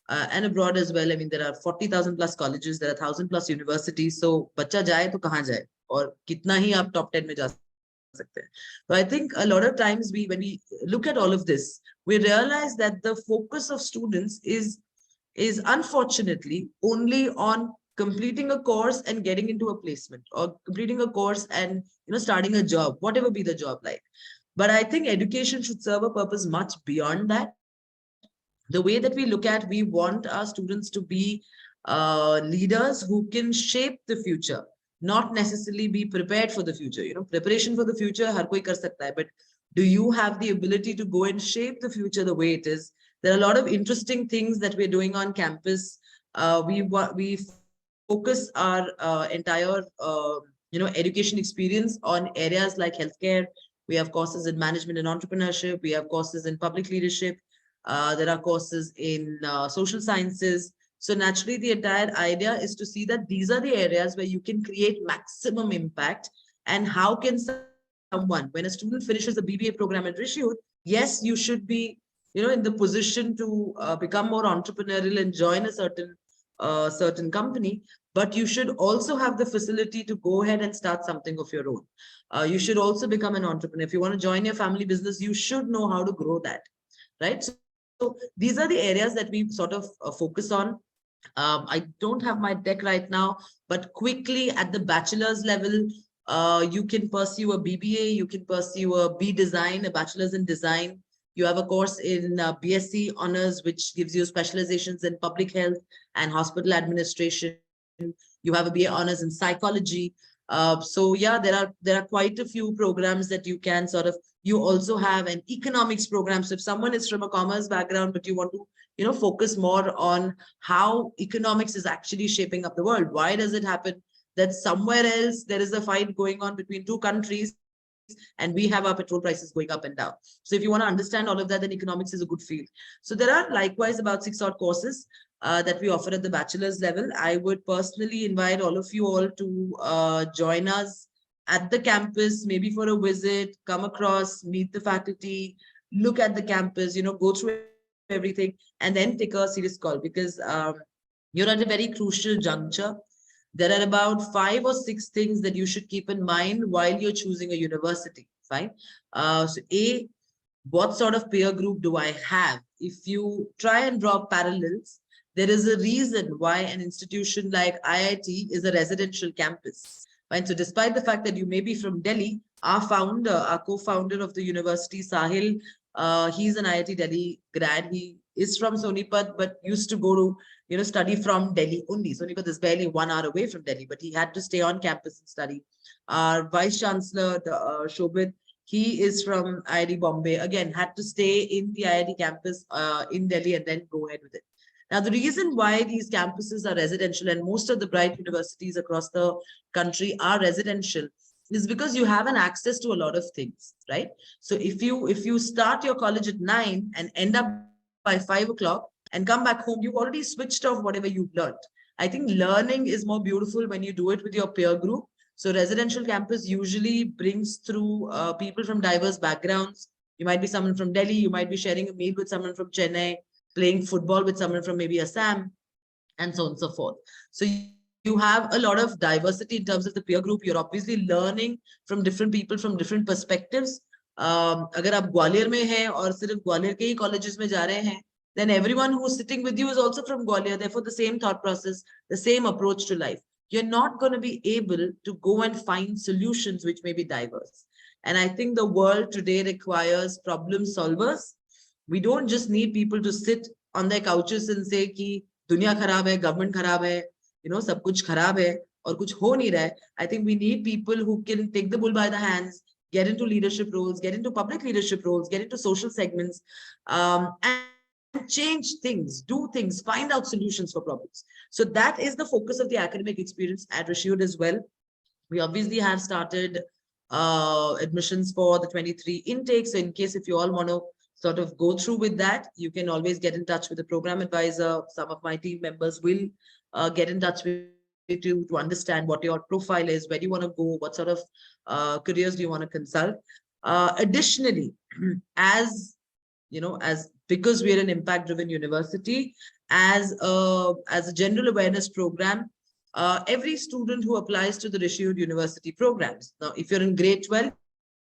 and abroad as well. I mean, there are 40,000 plus colleges, there are 1,000 plus universities. So, बच्चा जाए तो कहाँ जाए और कितना ही आप top 10 में जा सकते हैं. So I think a lot of times when we look at all of this, we realize that the focus of students is unfortunately only on completing a course and getting into a placement, or completing a course and, you know, starting a job, whatever be the job like. But I think education should serve a purpose much beyond that. The way that we look at, we want our students to be leaders who can shape the future, not necessarily be prepared for the future. You know, preparation for the future, har koi kar sakta hai, but do you have the ability to go and shape the future the way it is? There are a lot of interesting things that we're doing on campus. We focus our entire education experience on areas like healthcare. We have courses in management and entrepreneurship. We have courses in public leadership. There are courses in social sciences. So naturally, the entire idea is to see that these are the areas where you can create maximum impact. And how can someone, when a student finishes a BBA program at Rishihood, yes, you should be, you know, in the position to become more entrepreneurial and join a certain company, but you should also have the facility to go ahead and start something of your own. You should also become an entrepreneur. If you want to join your family business, you should know how to grow that, right? So these are the areas that we sort of focus on. I don't have my deck right now, but quickly at the bachelor's level, you can pursue a BBA, you can pursue a B Design, a bachelor's in design. You have a course in BSc honors, which gives you specializations in public health and hospital administration. You have a BA honors in psychology. So yeah, there are quite a few programs that you can sort of. You also have an economics program. So if someone is from a commerce background, but you want to, you know, focus more on how economics is actually shaping up the world. Why does it happen that somewhere else there is a fight going on between two countries, and we have our petrol prices going up and down? So if you want to understand all of that, then economics is a good field. So there are likewise about 6 odd courses that we offer at the bachelor's level. I would personally invite all of you all to join us at the campus, maybe for a visit, come across, meet the faculty, look at the campus, you know, go through everything, and then take a serious call, because you're at a very crucial juncture. There are about 5 or 6 things that you should keep in mind while you're choosing a university, fine? So A, what sort of peer group do I have? If you try and draw parallels, there is a reason why an institution like IIT is a residential campus. Right? So despite the fact that you may be from Delhi, our founder, our co-founder of the university, Sahil, he's an IIT Delhi grad. He is from Sonipat, but used to go to, study from Delhi only. Sonipat is barely 1 hour away from Delhi, but he had to stay on campus and study. Our Vice Chancellor, Shobit, he is from IIT Bombay, again, had to stay in the IIT campus in Delhi and then go ahead with it. Now, the reason why these campuses are residential and most of the bright universities across the country are residential is because you have an access to a lot of things, right? So if you start your college at 9 and end up by 5 o'clock and come back home, you've already switched off whatever you've learned. I think learning is more beautiful when you do it with your peer group. So residential campus usually brings through people from diverse backgrounds. You might be someone from Delhi, you might be sharing a meal with someone from Chennai, playing football with someone from maybe Assam, and so on and so forth. So you have a lot of diversity in terms of the peer group. You're obviously learning from different people from different perspectives. अगर आप ग्वालियर में हैं और सिर्फ ग्वालियर के ही colleges में जा रहे हैं, then everyone who's sitting with you is also from Gwalior. Therefore, the same thought process, the same approach to life. You're not going to be able to go and find solutions which may be diverse. And I think the world today requires problem solvers. We don't just need people to sit on their couches and say कि दुनिया खराब है, government खराब है, सब कुछ खराब है और कुछ हो नहीं रहा है. I think we need people who can take the bull by the hands, get into leadership roles, get into public leadership roles, get into social segments, and change things, do things, find out solutions for problems. So that is the focus of the academic experience at Rishiyut as well. We obviously have started admissions for the 23 intake. So in case if you all want to sort of go through with that, you can always get in touch with the program advisor. Some of my team members will get in touch with you to understand what your profile is, where do you want to go, what sort of careers do you want to consult. Additionally, as because we're an impact-driven university, as a general awareness program, every student who applies to the Rishiyut University programs. Now, if you're in grade 12,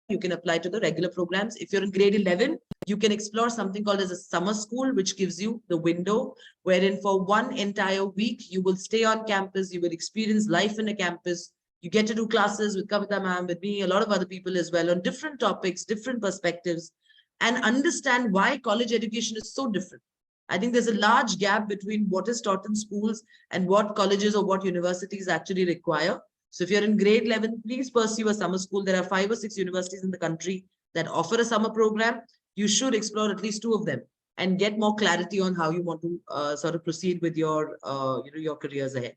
you can apply to the regular programs. If you're in grade 11, you can explore something called as a summer school, which gives you the window wherein for one entire week, you will stay on campus, you will experience life in a campus. You get to do classes with Kavita ma'am, with me, a lot of other people as well on different topics, different perspectives, and understand why college education is so different. I think there's a large gap between what is taught in schools and what colleges or what universities actually require. So if you're in grade 11, please pursue a summer school. There are 5 or 6 universities in the country that offer a summer program. You should explore at least 2 of them and get more clarity on how you want to sort of proceed with your, your careers ahead.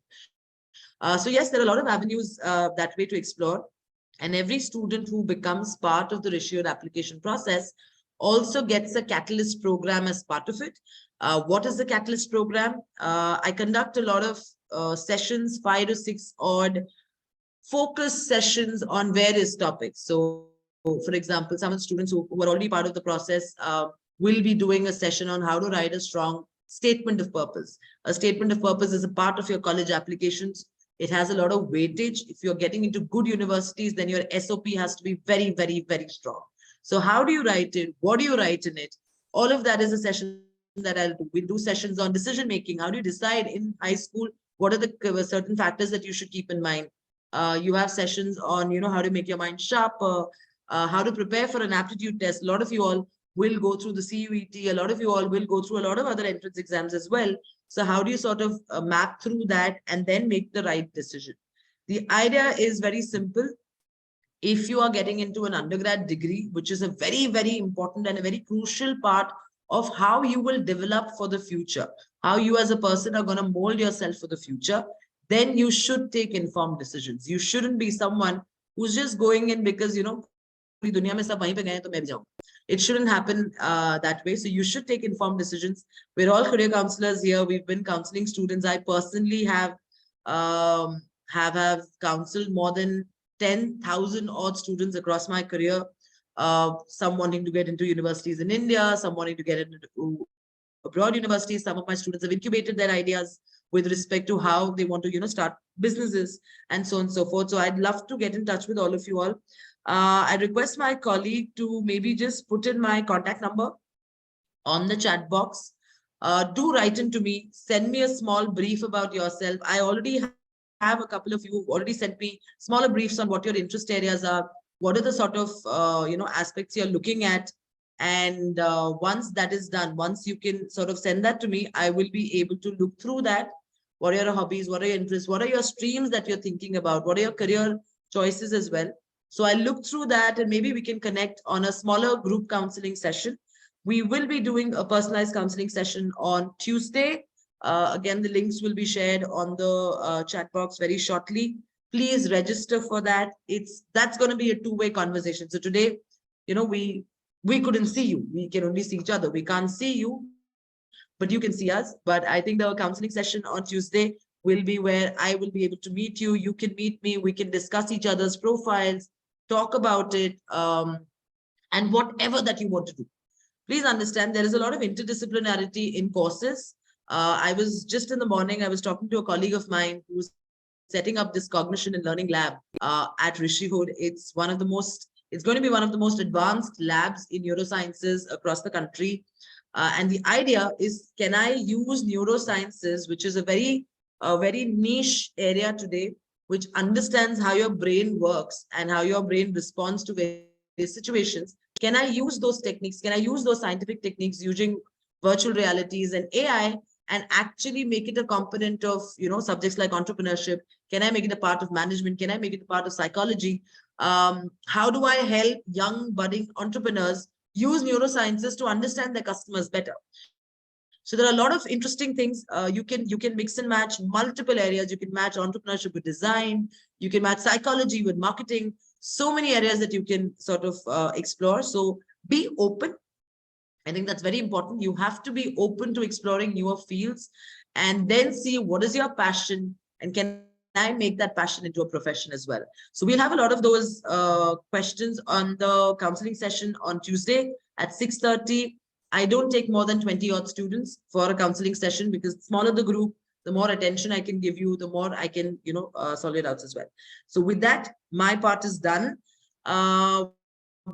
So yes, there are a lot of avenues that way to explore. And every student who becomes part of the Rishiyut application process also gets a Catalyst program as part of it. What is the Catalyst program? I conduct a lot of sessions, 5 to 6 odd focus sessions on various topics. So, for example, some of the students who are already part of the process will be doing a session on how to write a strong statement of purpose. A statement of purpose is a part of your college applications. It has a lot of weightage. If you're getting into good universities, then your SOP has to be very, very, very strong. So how do you write it? What do you write in it? All of that is a session that I'll do. We'll do sessions on decision making. How do you decide in high school? What are the certain factors that you should keep in mind? You have sessions on, how to make your mind sharper, how to prepare for an aptitude test. A lot of you all will go through the CUET. A lot of you all will go through a lot of other entrance exams as well. So how do you sort of map through that and then make the right decision? The idea is very simple. If you are getting into an undergrad degree, which is a very, very important and a very crucial part of how you will develop for the future, how you as a person are going to mold yourself for the future, then you should take informed decisions. You shouldn't be someone who's just going in because, it shouldn't happen that way. So you should take informed decisions. We're all career counselors here. We've been counseling students. I personally have counseled more than 10,000 odd students across my career. Some wanting to get into universities in India, some wanting to get into abroad universities. Some of my students have incubated their ideas with respect to how they want to, start businesses and so on and so forth. So I'd love to get in touch with all of you all. I request my colleague to maybe just put in my contact number on the chat box. Do write into me, send me a small brief about yourself. I already have a couple of you who already sent me smaller briefs on what your interest areas are, what are the sort of, aspects you're looking at And once that is done, once you can sort of send that to me, I will be able to look through that. What are your hobbies? What are your interests? What are your streams that you're thinking about? What are your career choices as well? So I look through that, and maybe we can connect on a smaller group counseling session. We will be doing a personalized counseling session on Tuesday. Again, the links will be shared on the chat box very shortly. Please register for that. That's going to be a two-way conversation. So today, we couldn't see you. We can only see each other. We can't see you, but you can see us. But I think the counseling session on Tuesday will be where I will be able to meet you. You can meet me. We can discuss each other's profiles, talk about it, and whatever that you want to do. Please understand there is a lot of interdisciplinarity in courses. I was just in the morning, I was talking to a colleague of mine who's setting up this cognition and learning lab at Rishi Hood. It's going to be one of the most advanced labs in neurosciences across the country. And the idea is, can I use neurosciences, which is a very niche area today, which understands how your brain works and how your brain responds to various situations. Can I use those techniques? Can I use those scientific techniques using virtual realities and AI and actually make it a component of, subjects like entrepreneurship? Can I make it a part of management? Can I make it a part of psychology? How do I help young budding entrepreneurs use neurosciences to understand their customers better? So there are a lot of interesting things. You can mix and match multiple areas. You can match entrepreneurship with design. You can match psychology with marketing. So many areas that you can sort of explore. So be open. I think that's very important. You have to be open to exploring newer fields and then see what is your passion and can I make that passion into a profession as well. So we'll have a lot of those questions on the counseling session on Tuesday at 6:30. I don't take more than 20 odd students for a counseling session because the smaller the group, the more attention I can give you, the more I can, solve your doubts as well. So with that, my part is done.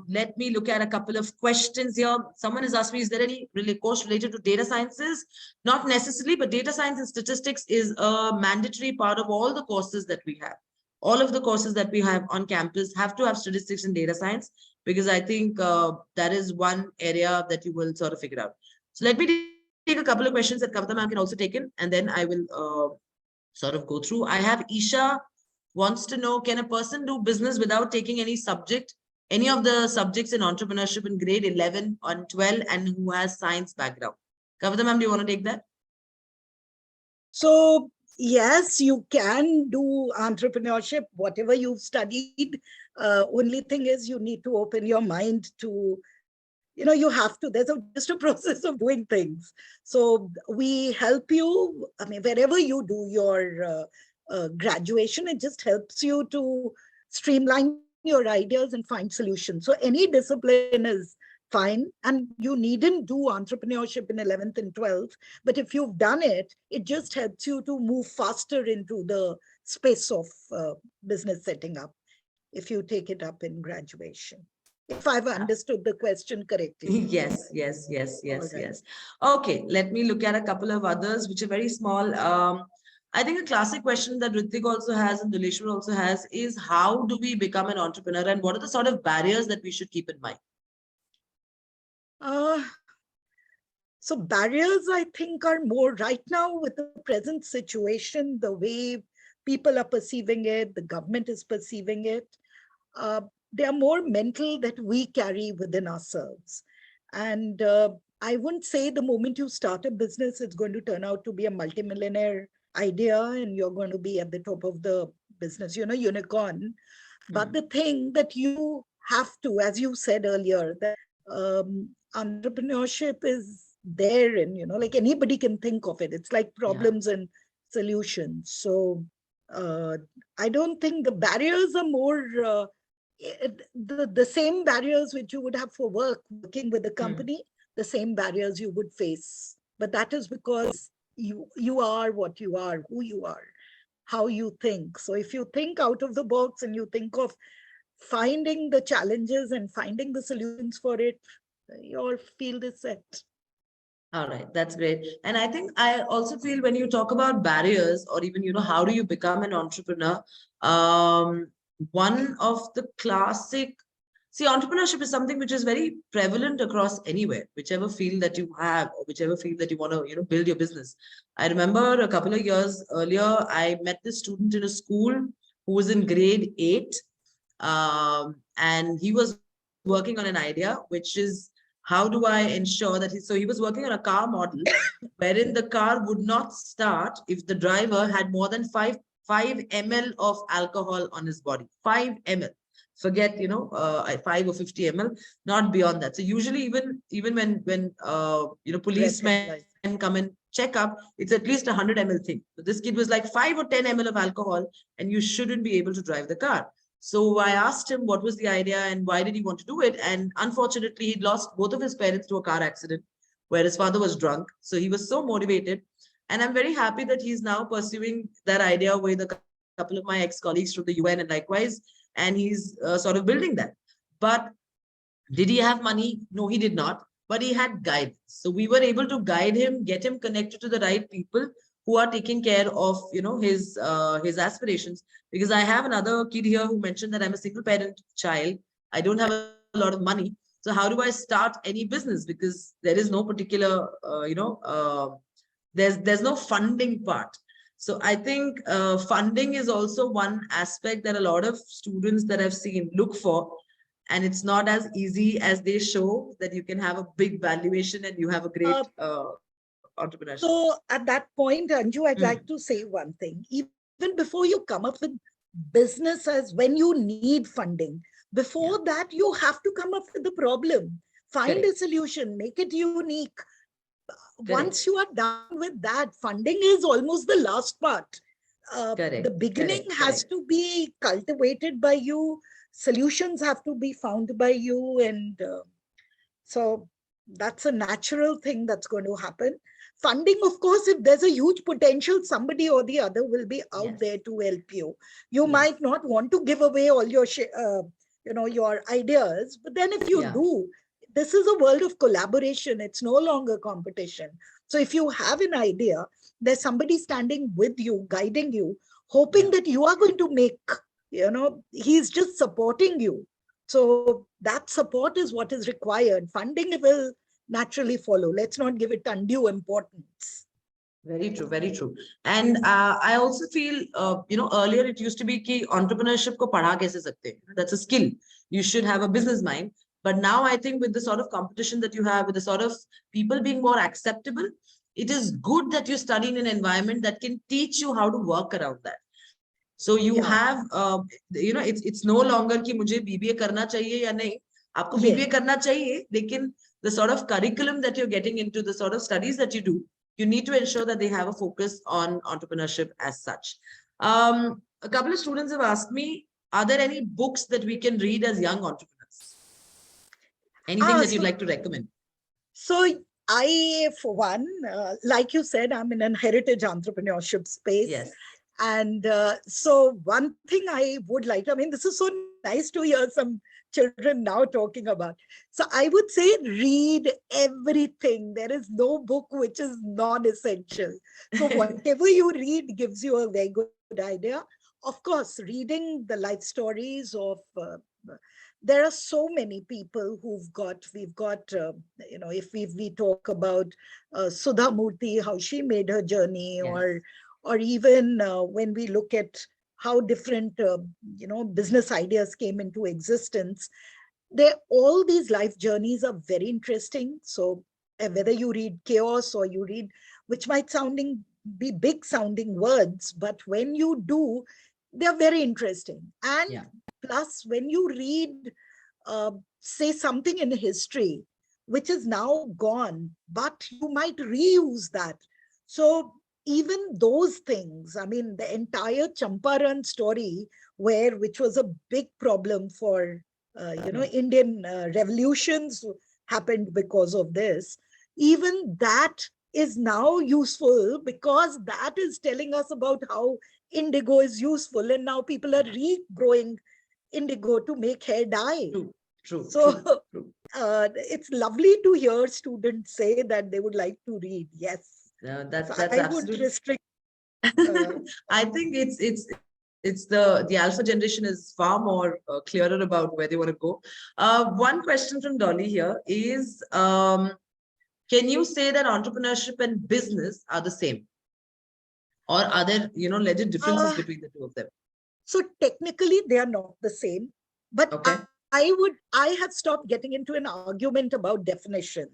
Let me look at a couple of questions here. Someone has asked me, is there any course related to data sciences? Not necessarily, but data science and statistics is a mandatory part of all the courses that we have. All of the courses that we have on campus have to have statistics and data science, because I think that is one area that you will sort of figure out. So let me take a couple of questions that Kavita ma'am can also take in, and then I will sort of go through. I have Isha wants to know, can a person do business without taking any of the subjects in entrepreneurship in grade 11 or 12 and who has science background? Kavita ma'am, do you want to take that? So yes, you can do entrepreneurship, whatever you've studied. Only thing is you need to open your mind to, you have to, there's just a process of doing things. So we help you, I mean, wherever you do your graduation, it just helps you to streamline your ideas and find solutions. So any discipline is fine. And you needn't do entrepreneurship in 11th and 12th. But if you've done it, it just helps you to move faster into the space of business setting up if you take it up in graduation. If I've understood the question correctly. Yes. Okay, let me look at a couple of others, which are very small. I think a classic question that Ritik also has and Dileshwar also has is, how do we become an entrepreneur and what are the sort of barriers that we should keep in mind? So barriers, I think, are more right now with the present situation, the way people are perceiving it, the government is perceiving it. They are more mental that we carry within ourselves. And I wouldn't say the moment you start a business, it's going to turn out to be a multimillionaire idea and you're going to be at the top of the business, unicorn. But the thing that you have to, as you said earlier, that entrepreneurship is there and, like anybody can think of it. It's like problems and solutions. So I don't think the barriers are more, the same barriers which you would have for working with a company, the same barriers you would face. But that is because you are what you are, who you are, how you think. So if you think out of the box and you think of finding the challenges and finding the solutions for it, your field is set. All right, that's great. And I think I also feel when you talk about barriers or even, how do you become an entrepreneur? One of the classic, See, entrepreneurship is something which is very prevalent across anywhere, whichever field that you have or whichever field that you want to, build your business. I remember a couple of years earlier, I met this student in a school who was in grade 8. And he was working on an idea, which is how do I ensure that so he was working on a car model wherein the car would not start if the driver had more than 5 ml of alcohol on his body. 5 ml. Forget 5 or 50 ml, not beyond that. So usually even when policemen come and check up, it's at least 100 ml thing. So this kid was like 5 or 10 ml of alcohol, and you shouldn't be able to drive the car. So I asked him what was the idea and why did he want to do it. And unfortunately, he'd lost both of his parents to a car accident where his father was drunk. So he was so motivated. And I'm very happy that he's now pursuing that idea with a couple of my ex-colleagues from the UN and likewise. And he's sort of building that. But did he have money? No, he did not. But he had guidance. So we were able to guide him, get him connected to the right people who are taking care of his aspirations. Because I have another kid here who mentioned that I'm a single parent child. I don't have a lot of money. So how do I start any business? Because there is no particular, there's no funding part. So I think funding is also one aspect that a lot of students that I've seen look for. And it's not as easy as they show that you can have a big valuation and you have a great entrepreneurship. So at that point, Anju, I'd like to say one thing. Even before you come up with businesses, when you need funding, before that, you have to come up with the problem. Find a solution, make it unique. Once you are done with that, funding is almost the last part. The beginning has to be cultivated by you. Solutions have to be found by you. And so that's a natural thing that's going to happen. Funding, of course, if there's a huge potential, somebody or the other will be out there to help you. You might not want to give away all your, your ideas, but then if you do, this is a world of collaboration. It's no longer competition. So if you have an idea, there's somebody standing with you, guiding you, hoping that you are going to make, he's just supporting you. So that support is what is required. Funding will naturally follow. Let's not give it undue importance. Very true, very true. And I also feel, earlier it used to be ki entrepreneurship ko padha kaise sakte. That's a skill. You should have a business mind. But now I think with the sort of competition that you have, with the sort of people being more acceptable, it is good that you study in an environment that can teach you how to work around that. So you have, it's no longer ki mujhe BBA karna chahiye ya nahi. Aapko BBA karna chahiye, lekin the sort of curriculum that you're getting into, the sort of studies that you do, you need to ensure that they have a focus on entrepreneurship as such. A couple of students have asked me, are there any books that we can read as young entrepreneurs? Anything that you'd like to recommend? So I, for one, like you said, I'm in a heritage entrepreneurship space. Yes. And so one thing I would like, this is so nice to hear some children now talking about. So I would say read everything. There is no book which is non-essential. So whatever you read gives you a very good idea. Of course, reading the life stories of, there are so many people we've got, if we talk about Sudha Murthy, how she made her journey, or even when we look at how different, business ideas came into existence, all these life journeys are very interesting. So whether you read Chaos or you read, which might be big sounding words, but when you do, they're very interesting. And plus, when you read, say something in history, which is now gone, but you might reuse that. So even those things, the entire Champaran story, which was a big problem for, Indian revolutions happened because of this, even that is now useful because that is telling us about how indigo is useful. And now people are regrowing indigo to make hair dye. True. It's lovely to hear students say that they would like to read. Yes. That's I absolutely. would restrict. I think it's it's the alpha generation is far more clearer about where they want to go. One question from Dolly here is, can you say that entrepreneurship and business are the same? Or are there, legit differences between the two of them? So technically they are not the same, but Okay. I have stopped getting into an argument about definitions.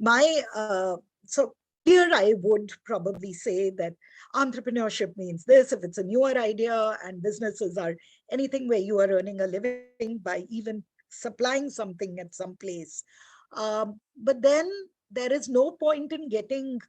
So here I would probably say that entrepreneurship means this if it's a newer idea, and businesses are anything where you are earning a living by even supplying something at some place. But then there is no point in getting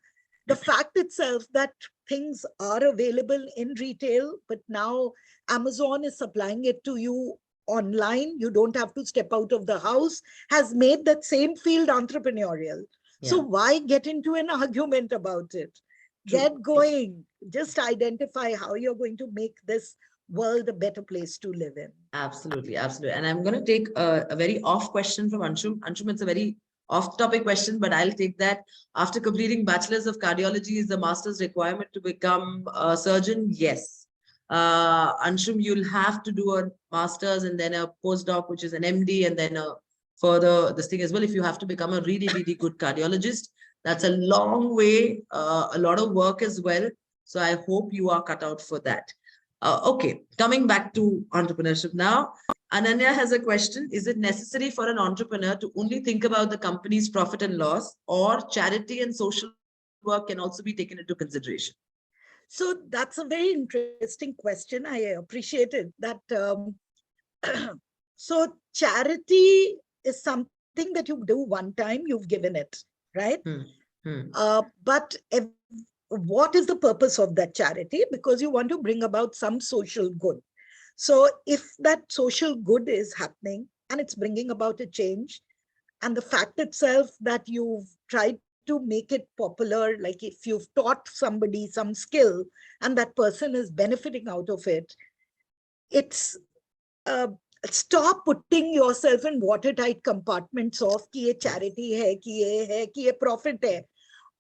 the fact itself that things are available in retail, but now Amazon is supplying it to you online. You don't have to step out of the house, has made that same field entrepreneurial. So why get into an argument about it? True. Get going. Just identify how you're going to make this world a better place to live in. Absolutely, absolutely. And I'm going to take a very off question from Anshum. Anshum, it's a very off-topic question, but I'll take that. After completing Bachelor's of Cardiology, is the master's requirement to become a surgeon? Yes. Anshum, you'll have to do a master's and then a postdoc, which is an MD, and then a further this thing as well. If you have to become a really, really good cardiologist, that's a long way, a lot of work as well. So I hope you are cut out for that. Okay, coming back to entrepreneurship now. Ananya has a question. Is it necessary for an entrepreneur to only think about the company's profit and loss, or charity and social work can also be taken into consideration? So that's a very interesting question. I appreciate it. That so charity is something that you do one time, you've given it, right? But what is the purpose of that charity? Because you want to bring about some social good. So if that social good is happening and it's bringing about a change, and the fact itself that you've tried to make it popular, like if you've taught somebody some skill and that person is benefiting out of it, it's stop putting yourself in watertight compartments of कि ये charity है, कि ये है, कि ये profit है.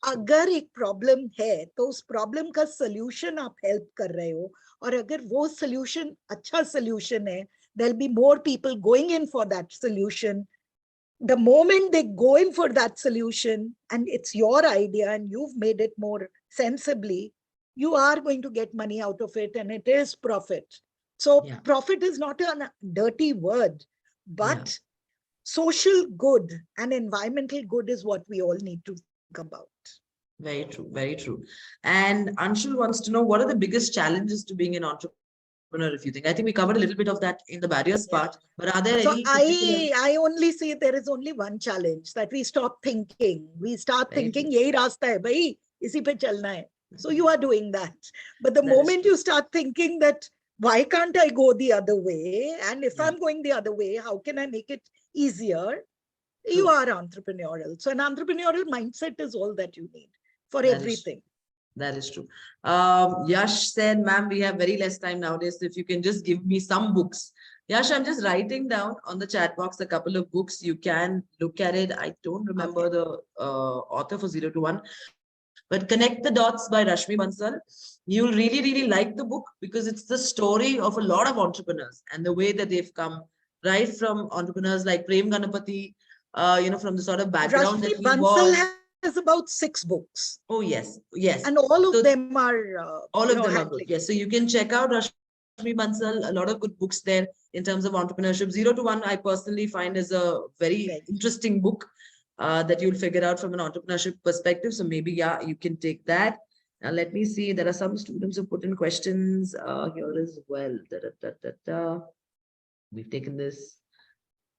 अगर एक प्रॉब्लम है तो उस प्रॉब्लम का सॉल्यूशन आप हेल्प कर रहे हो, और अगर वो सॉल्यूशन अच्छा सॉल्यूशन है, there'll be more people going in for that solution. The moment they go in for that solution and it's your idea and you've made it more sensibly, you are going to get money out of it, and it is profit. So profit is not a dirty word, but social good and environmental good is what we all need to think about. Very true, very true. And Anshul wants to know, what are the biggest challenges to being an entrepreneur, if you think? I think we covered a little bit of that in the barriers part, but are there any particular... I only see there is only one challenge, that we stop thinking. We start thinking, yahi rasta hai bhai, isi pe chalna hai. So you are doing that. But the moment you start thinking that, why can't I go the other way? And if I'm going the other way, how can I make it easier? You are entrepreneurial. So an entrepreneurial mindset is all that you need for everything. That is true. Yash said, ma'am, we have very less time nowadays. So if you can just give me some books. Yash, I'm just writing down on the chat box a couple of books. You can look at it. I don't remember the author for 0 to 1. But Connect the Dots by Rashmi Bansal. You'll really, really like the book because it's the story of a lot of entrepreneurs and the way that they've come, right from entrepreneurs like Prem Ganapati, from the sort of background Rashmi that he Bansal was. has about 6 books. Oh, yes. Yes. And all of them are good. Yes. So you can check out Rashmi Bansal, a lot of good books there in terms of entrepreneurship. 0 to 1, I personally find is a very interesting book that you'll figure out from an entrepreneurship perspective. So maybe, you can take that. Now, let me see. There are some students who put in questions here as well. We've taken this.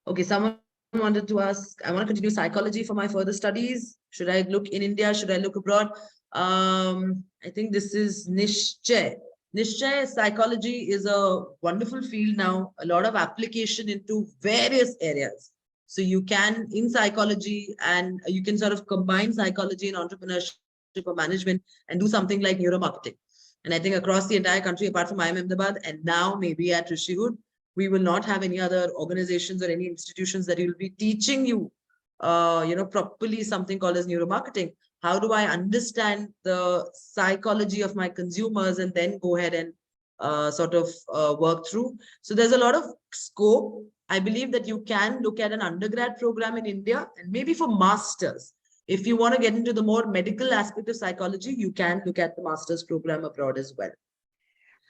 Okay, someone wanted to ask, I want to continue psychology for my further studies. Should I look in India? Should I look abroad? I think this is Nishchay. Nishchay, psychology is a wonderful field now. A lot of application into various areas. So you can, in psychology, and you can sort of combine psychology and entrepreneurship or management and do something like neuromarketing. And I think across the entire country, apart from IIM Ahmedabad, and now maybe at Rishihood, we will not have any other organizations or any institutions that will be teaching you, properly something called as neuromarketing. How do I understand the psychology of my consumers and then go ahead and work through. So there's a lot of scope. I believe that you can look at an undergrad program in India and maybe for masters. If you want to get into the more medical aspect of psychology, you can look at the master's program abroad as well.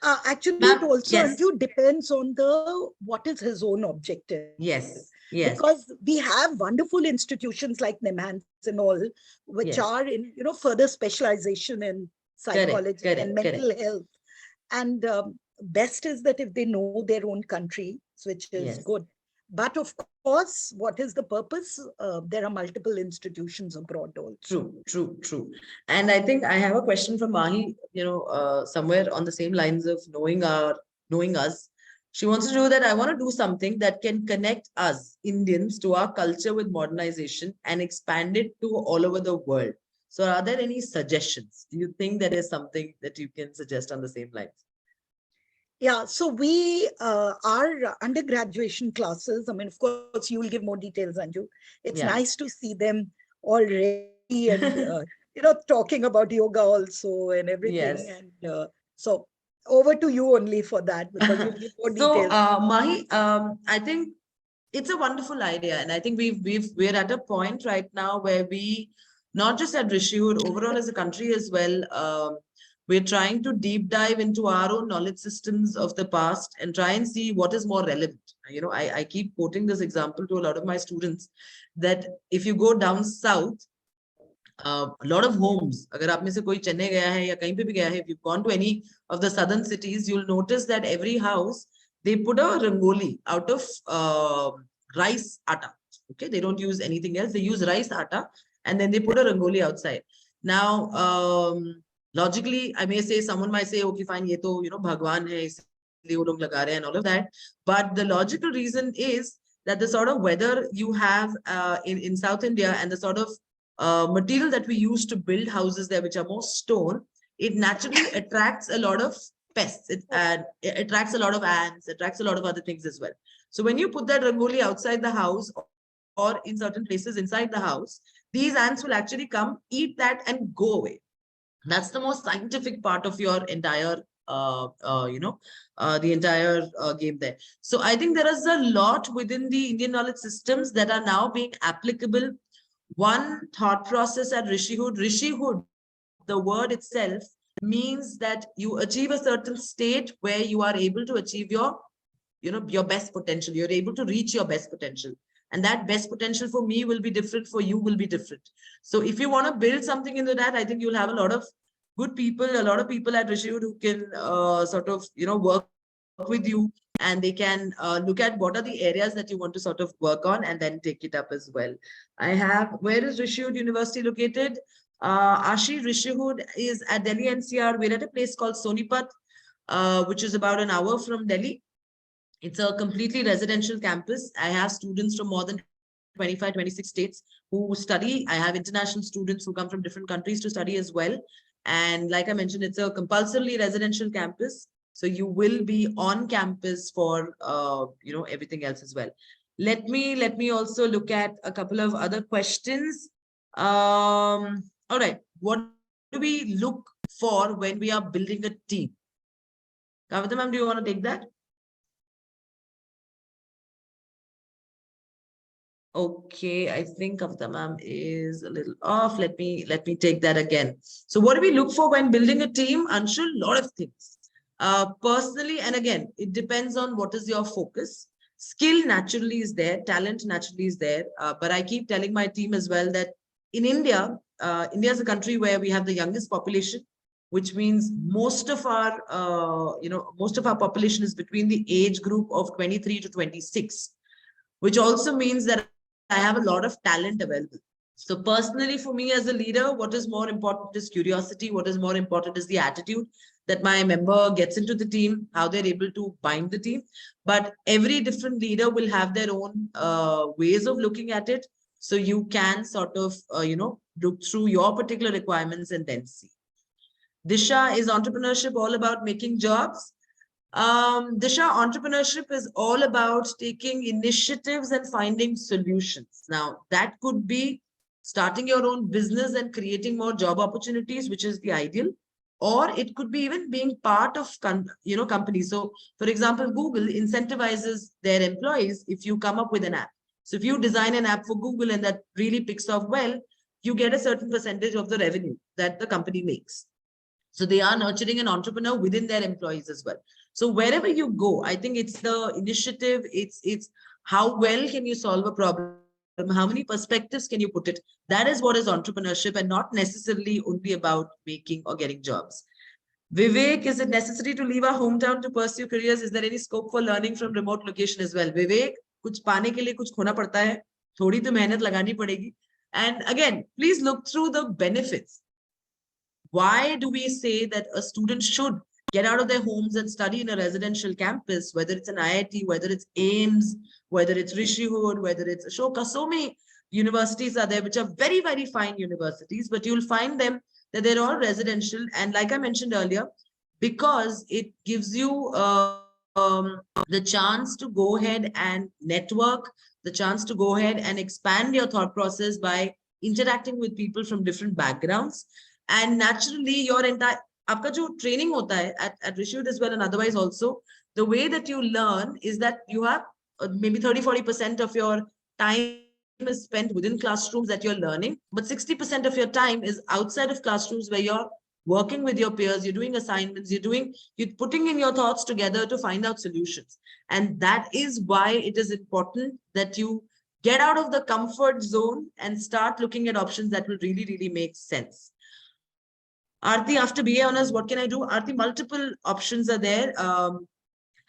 Actually, it Ma'am, also yes. depends on what is his own objective. Yes. Yes. Because we have wonderful institutions like NIMHANS and all, which Yes. are in further specialization in psychology and mental health. And best is that if they know their own country, which is Yes. good. But of course, what is the purpose? There are multiple institutions abroad also. True. And I think I have a question from Mahi, somewhere on the same lines of knowing us. She wants to know that I want to do something that can connect us Indians to our culture with modernization and expand it to all over the world. So are there any suggestions? Do you think there is something that you can suggest on the same lines? Yeah, so we our undergraduation classes, I mean, of course, you will give more details, Anju. It's nice to see them all ready and, talking about yoga also and everything. Yes. And so over to you only for that, because you'll give more So, details. Mahi, I think it's a wonderful idea. And I think we're at a point right now where we, not just at Rishihood, overall as a country as well, we're trying to deep dive into our own knowledge systems of the past and try and see what is more relevant. I keep quoting this example to a lot of my students that if you go down south, a lot of homes, अगर आप में से कोई चेन्नई गया है या कहीं पे भी गया है, if you've gone to any of the southern cities, you'll notice that every house, they put a rangoli out of rice atta. Okay, they don't use anything else. They use rice atta and then they put a rangoli outside. Now, logically, I may say, someone might say, okay, fine, ye to, Bhagwan hai, isliye wo log laga rahe hain and all of that. But the logical reason is that the sort of weather you have in South India and the sort of material that we use to build houses there, which are more stone, it naturally attracts a lot of pests. It attracts a lot of ants, attracts a lot of other things as well. So when you put that rangoli outside the house or in certain places inside the house, these ants will actually come, eat that and go away. That's the most scientific part of your entire the entire game there. So I think there is a lot within the Indian knowledge systems that are now being applicable. One thought process at Rishihood, the word itself means that you achieve a certain state where you are able to achieve your best potential. You're able to reach your best potential. And that best potential for me will be different, for you will be different. So if you want to build something into that, I think you'll have a lot of good people, a lot of people at Rishihood who can work with you, and they can look at what are the areas that you want to sort of work on and then take it up as well. Where is Rishihood University located? Ashi, Rishihood is at Delhi NCR. We're at a place called Sonipat, which is about an hour from Delhi. It's a completely residential campus. I have students from more than 25, 26 states who study. I have international students who come from different countries to study as well. And like I mentioned, it's a compulsorily residential campus. So you will be on campus for, everything else as well. Let me also look at a couple of other questions. All right. What do we look for when we are building a team? Kavita ma'am, do you want to take that? Okay, I think Kavita ma'am is a little off. Let me take that again. So what do we look for when building a team? Anshul, a lot of things. Personally, and again, it depends on what is your focus. Skill naturally is there, talent naturally is there. But I keep telling my team as well that in India, India is a country where we have the youngest population, which means most of our population is between the age group of 23 to 26, which also means that I have a lot of talent available. So personally, for me as a leader, what is more important is curiosity. What is more important is the attitude that my member gets into the team, how they're able to bind the team. But every different leader will have their own ways of looking at it. So you can sort of, look through your particular requirements and then see. Disha, is entrepreneurship all about making jobs? Disha, entrepreneurship is all about taking initiatives and finding solutions. Now, that could be starting your own business and creating more job opportunities, which is the ideal. or it could be even being part of companies. So for example, Google incentivizes their employees if you come up with an app. So if you design an app for Google and that really picks off well, you get a certain percentage of the revenue that the company makes. So they are nurturing an entrepreneur within their employees as well. So wherever you go, I think it's the initiative, it's how well can you solve a problem, how many perspectives can you put it. That is what is entrepreneurship, and not necessarily only about making or getting jobs. Vivek, is it necessary to leave our hometown to pursue careers? Is there any scope for learning from remote location as well? Vivek, कुछ पाने के लिए कुछ खोना पड़ता है, थोड़ी तो मेहनत लगानी पड़ेगी. And again, please look through the benefits. Why do we say that a student should get out of their homes and study in a residential campus, whether it's an IIT, whether it's AIMS, whether it's Rishihood, whether it's Ashoka? So many universities are there, which are very, very fine universities, but you'll find them that they're all residential. And like I mentioned earlier, because it gives you the chance to go ahead and network, the chance to go ahead and expand your thought process by interacting with people from different backgrounds. And naturally, your entire आपका जो training होता है at Rishihood as well, and otherwise also, the way that you learn is that you have maybe 30-40% of your time is spent within classrooms that you're learning, but 60% of your time is outside of classrooms where you're working with your peers, you're doing assignments, you're putting in your thoughts together to find out solutions. And that is why it is important that you get out of the comfort zone and start looking at options that will really, really make sense. Aarti, after BA Honors, what can I do? Aarti, multiple options are there.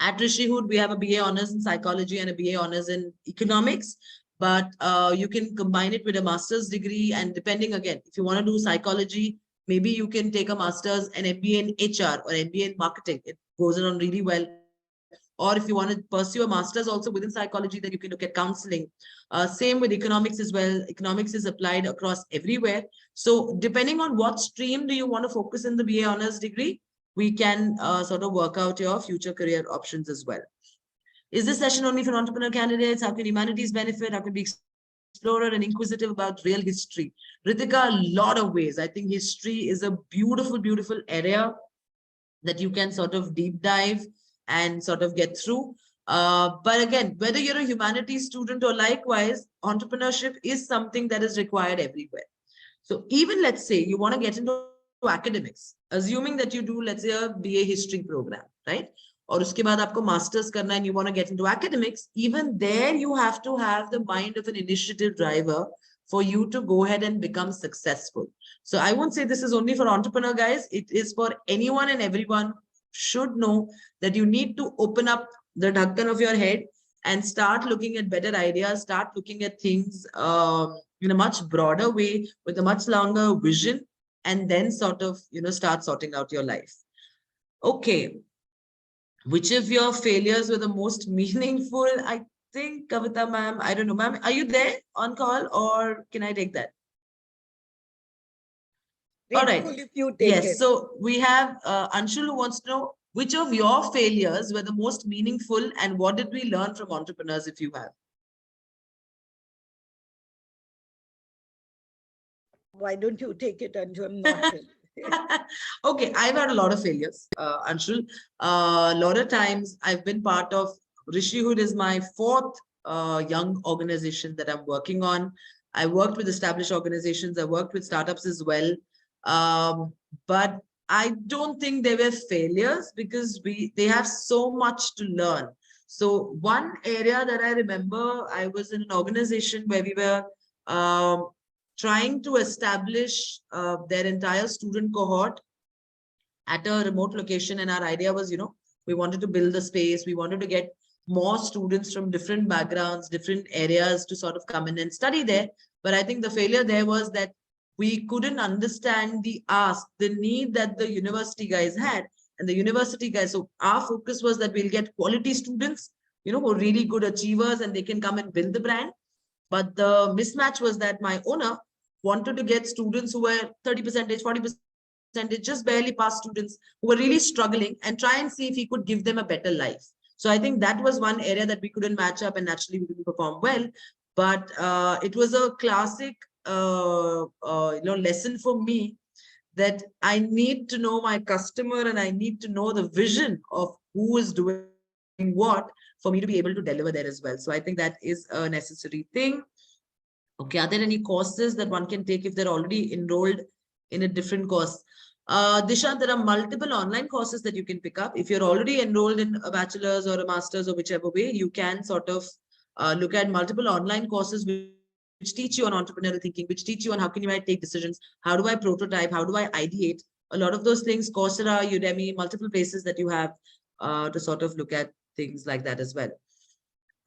At Rishihood, we have a BA Honors in Psychology and a BA Honors in Economics, but you can combine it with a master's degree. And depending, again, if you want to do psychology, maybe you can take a master's and MBA in HR or MBA in marketing. It goes on really well. Or if you want to pursue a master's also within psychology, then you can look at counseling. Same with economics as well. Economics is applied across everywhere. So depending on what stream do you want to focus in the BA Honors degree, we can sort of work out your future career options as well. Is this session only for entrepreneur candidates? How can humanities benefit? How can we explorer and inquisitive about real history? Ritika, a lot of ways. I think history is a beautiful, beautiful area that you can sort of deep dive and sort of get through. But again, whether you're a humanities student or likewise, entrepreneurship is something that is required everywhere. So even let's say you want to get into academics, assuming that you do, let's say, a BA history program, right? Or uske baad aapko masters karna and you want to get into academics, even there you have to have the mind of an initiative driver for you to go ahead and become successful. So I won't say this is only for entrepreneur guys. It is for anyone and everyone should know that you need to open up the dhakkan of your head and start looking at better ideas, start looking at things in a much broader way with a much longer vision, and then sort of, start sorting out your life. Okay. Which of your failures were the most meaningful? I think, Kavita ma'am, I don't know, ma'am, are you there on call or can I take that? All right. If you take yes. it. So we have Anshul who wants to know which of your failures were the most meaningful and what did we learn from entrepreneurs if you have? Why don't you take it, Anju? I'm not Okay, I've had a lot of failures, Anshul. A lot of times I've been part of Rishihood is my fourth young organization that I'm working on. I worked with established organizations. I worked with startups as well. But I don't think they were failures because they have so much to learn. So one area that I remember, I was in an organization where we were trying to establish their entire student cohort at a remote location. And our idea was, we wanted to build the space. We wanted to get more students from different backgrounds, different areas to sort of come in and study there. But I think the failure there was that we couldn't understand the ask, the need that the university guys had. And the university guys, so our focus was that we'll get quality students, who are really good achievers and they can come and build the brand. But the mismatch was that my owner wanted to get students who were 30%, 40%, just barely past students who were really struggling and try and see if he could give them a better life. So I think that was one area that we couldn't match up and naturally we didn't perform well. But it was a classic lesson for me that I need to know my customer and I need to know the vision of who is doing what for me to be able to deliver there as well. So I think that is a necessary thing. Okay, are there any courses that one can take if they're already enrolled in a different course? Disha, there are multiple online courses that you can pick up. If you're already enrolled in a bachelor's or a master's or whichever way, you can sort of look at multiple online courses which teach you on entrepreneurial thinking, which teach you on how can you take decisions, how do I prototype, how do I ideate. A lot of those things, Coursera, Udemy, multiple places that you have to sort of look at things like that as well.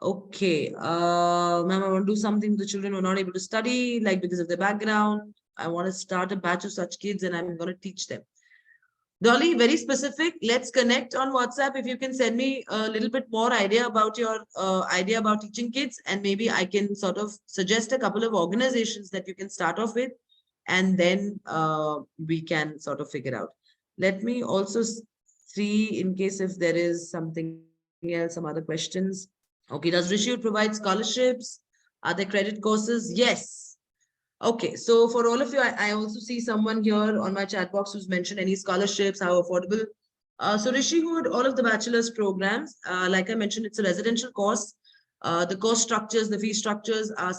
Okay, ma'am, I want to do something the children were not able to study, like because of their background. I want to start a batch of such kids and I'm going to teach them. Dolly, very specific. Let's connect on WhatsApp. If you can send me a little bit more idea about your idea about teaching kids, and maybe I can sort of suggest a couple of organizations that you can start off with, and then we can sort of figure out. Let me also see in case if there is something else, some other questions. Okay, does Rishihood provide scholarships? Are there credit courses? Yes. Okay, so for all of you, I also see someone here on my chat box who's mentioned any scholarships, how affordable. So Rishihood, all of the bachelor's programs, like I mentioned, it's a residential course. The course structures, the fee structures are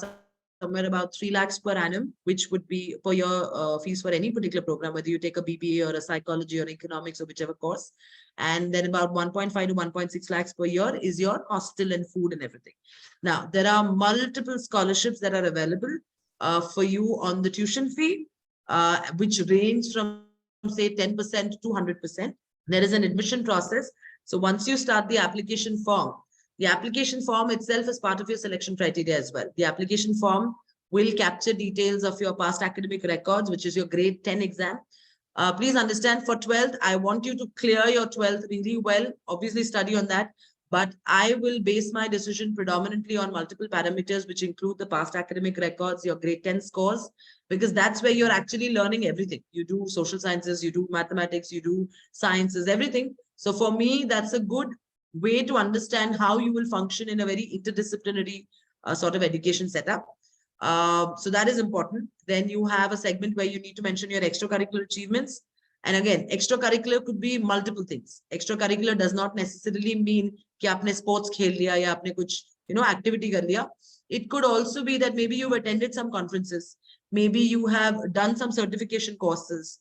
somewhere about 3 lakhs per annum, which would be per year fees for any particular program, whether you take a BBA or a psychology or economics or whichever course. And then about 1.5 to 1.6 lakhs per year is your hostel and food and everything. Now, there are multiple scholarships that are available for you on the tuition fee, which range from say 10% to 100%. There is an admission process. So once you start the application form itself is part of your selection criteria as well. The application form will capture details of your past academic records, which is your grade 10 exam. Please understand, for 12th, I want you to clear your 12th really well. Obviously study on that. But I will base my decision predominantly on multiple parameters, which include the past academic records, your grade 10 scores, because that's where you're actually learning everything. You do social sciences, you do mathematics, you do sciences, everything. So for me, that's a good way to understand how you will function in a very interdisciplinary sort of education setup. So that is important. Then you have a segment where you need to mention your extracurricular achievements. And again, extracurricular could be multiple things. Extracurricular does not necessarily mean कि आपने sports खेल लिया या आपने कुछ activity कर लिया. It could also be that maybe you've attended some conferences, maybe you have done some certification courses.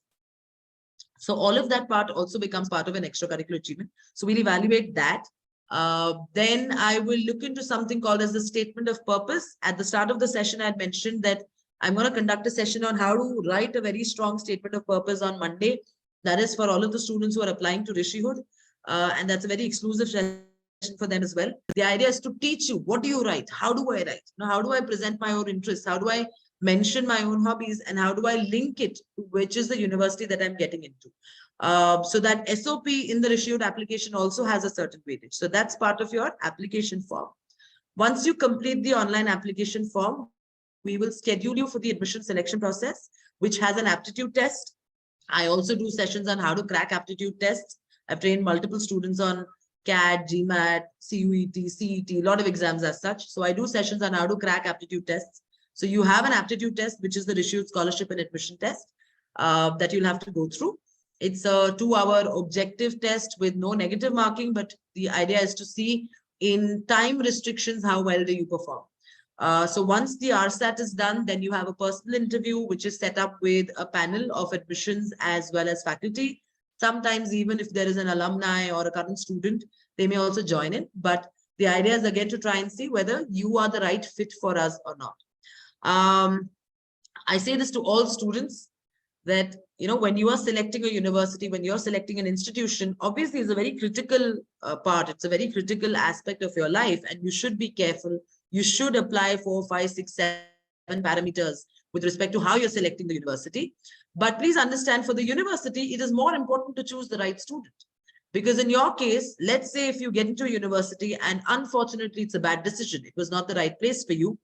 So all of that part also becomes part of an extracurricular achievement. So we'll evaluate that. Then I will look into something called as the statement of purpose. At the start of the session, I had mentioned that I'm going to conduct a session on how to write a very strong statement of purpose on Monday. That is for all of the students who are applying to Rishihood. And that's a very exclusive session for them as well. The idea is to teach you, what do you write? How do I write? Now, how do I present my own interests? How do I mention my own hobbies? And how do I link it to which is the university that I'm getting into? So that SOP in the Rishihood application also has a certain weightage. So that's part of your application form. Once you complete the online application form, we will schedule you for the admission selection process, which has an aptitude test. I also do sessions on how to crack aptitude tests. I've trained multiple students on CAT, GMAT, CUET, CET, a lot of exams as such. So I do sessions on how to crack aptitude tests. So you have an aptitude test, which is the Rishihood scholarship and admission test that you'll have to go through. It's a 2-hour objective test with no negative marking, but the idea is to see in time restrictions, how well do you perform. So once the RSAT is done, then you have a personal interview, which is set up with a panel of admissions as well as faculty. Sometimes even if there is an alumni or a current student, they may also join in. But the idea is again to try and see whether you are the right fit for us or not. I say this to all students that, when you are selecting a university, when you're selecting an institution, obviously it's a very critical part. It's a very critical aspect of your life, and you should be careful. You should apply 4, 5, 6, 7 parameters with respect to how you're selecting the university. But please understand, for the university, it is more important to choose the right student. Because in your case, let's say if you get into a university and unfortunately it's a bad decision, it was not the right place for you,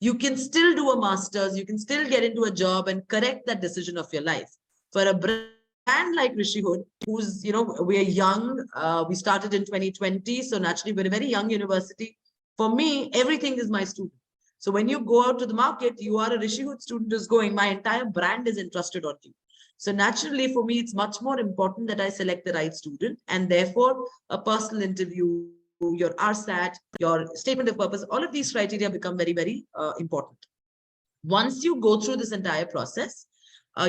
you can still do a master's, you can still get into a job and correct that decision of your life. For a brand like Rishihood, who's, we're young, we started in 2020, so naturally we're a very young university. For me, everything is my student. So when you go out to the market, you are a Rishihood student who's going, my entire brand is entrusted on you. So naturally, for me, it's much more important that I select the right student, and therefore a personal interview, your RSAT, your statement of purpose, all of these criteria become very, very important. Once you go through this entire process,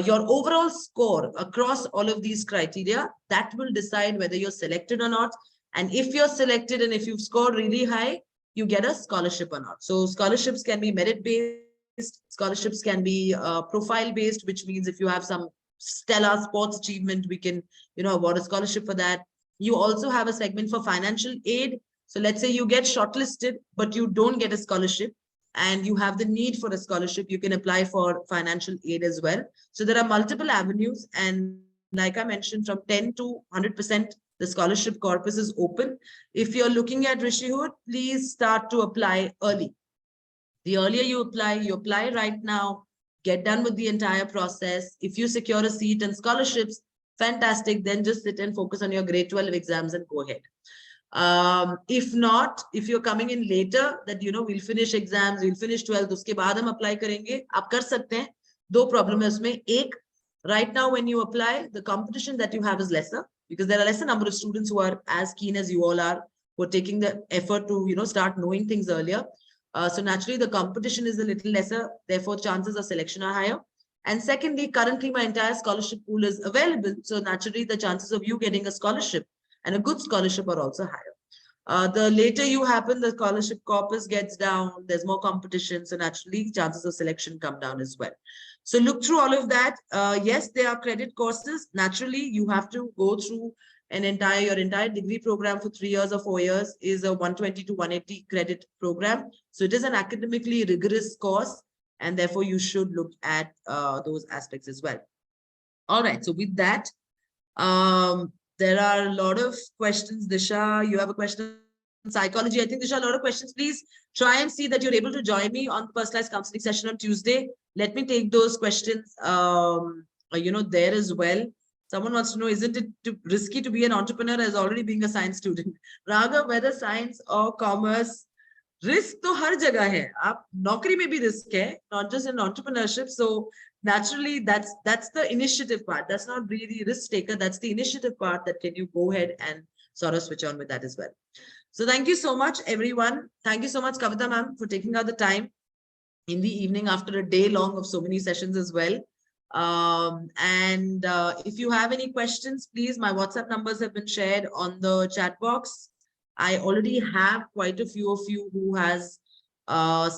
your overall score across all of these criteria, that will decide whether you're selected or not. And if you're selected and if you've scored really high, you get a scholarship or not. So scholarships can be merit-based, scholarships can be profile-based, which means if you have some stellar sports achievement, we can, award a scholarship for that. You also have a segment for financial aid. So let's say you get shortlisted, but you don't get a scholarship, and you have the need for a scholarship, you can apply for financial aid as well. So there are multiple avenues. And like I mentioned, from 10 to 100%, the scholarship corpus is open. If you're looking at Rishihood, please start to apply early. The earlier you apply right now, get done with the entire process. If you secure a seat and scholarships, fantastic. Then just sit and focus on your grade 12 exams and go ahead. If not, if you're coming in later, that we'll finish exams, we'll finish 12th, uske baad hum apply karenge, aap kar sakte hain. Do problem hai usme. Ek, right now when you apply, the competition that you have is lesser, because there are lesser number of students who are as keen as you all are, who are taking the effort to start knowing things earlier. So naturally the competition is a little lesser, therefore chances of selection are higher. And secondly, currently my entire scholarship pool is available, so naturally the chances of you getting a scholarship and a good scholarship are also higher. The later you happen, the scholarship corpus gets down, there's more competition, so naturally chances of selection come down as well. So look through all of that. Yes, there are credit courses. Naturally, you have to go through your entire degree program for 3 years or 4 years is a 120 to 180 credit program. So it is an academically rigorous course, and therefore you should look at those aspects as well. All right, so with that, there are a lot of questions. Disha, you have a question on psychology. I think, Disha, a lot of questions. Please try and see that you're able to join me on the personalized counseling session on Tuesday. Let me take those questions, there as well. Someone wants to know, isn't it risky to be an entrepreneur as already being a science student? Rather, whether science or commerce, risk to har jagah hai. Aap naukri mein bhi risk hai, not just in entrepreneurship. So naturally, that's the initiative part. That's not really risk taker. That's the initiative part that can you go ahead and sort of switch on with that as well. So thank you so much, everyone. Thank you so much, Kavita ma'am, for taking out the time in the evening after a day long of so many sessions as well. If you have any questions, please, my WhatsApp numbers have been shared on the chat box. I already have quite a few of you who has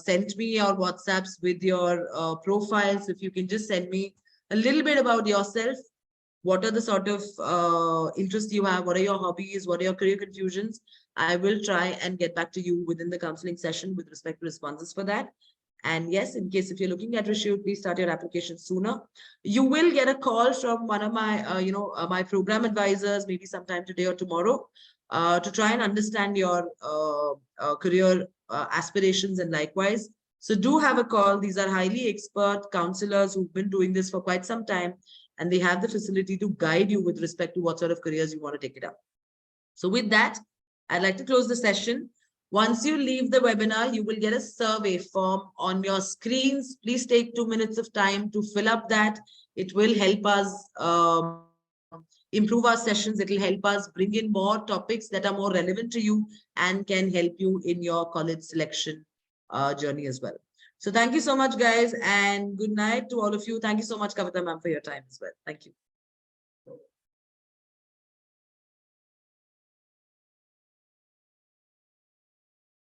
sent me your WhatsApps with your profiles. If you can just send me a little bit about yourself. What are the sort of interests you have? What are your hobbies? What are your career confusions? I will try and get back to you within the counseling session with respect to responses for that. And yes, in case if you're looking at Rishihood, please start your application sooner. You will get a call from one of my, my program advisors, maybe sometime today or tomorrow, to try and understand your career aspirations and likewise. So do have a call. These are highly expert counselors who've been doing this for quite some time, and they have the facility to guide you with respect to what sort of careers you want to take it up. So with that, I'd like to close the session. Once you leave the webinar, you will get a survey form on your screens. Please take 2 minutes of time to fill up that. It will help us improve our sessions. It will help us bring in more topics that are more relevant to you and can help you in your college selection journey as well. So thank you so much, guys, and good night to all of you. Thank you so much, Kavita ma'am, for your time as well. Thank you.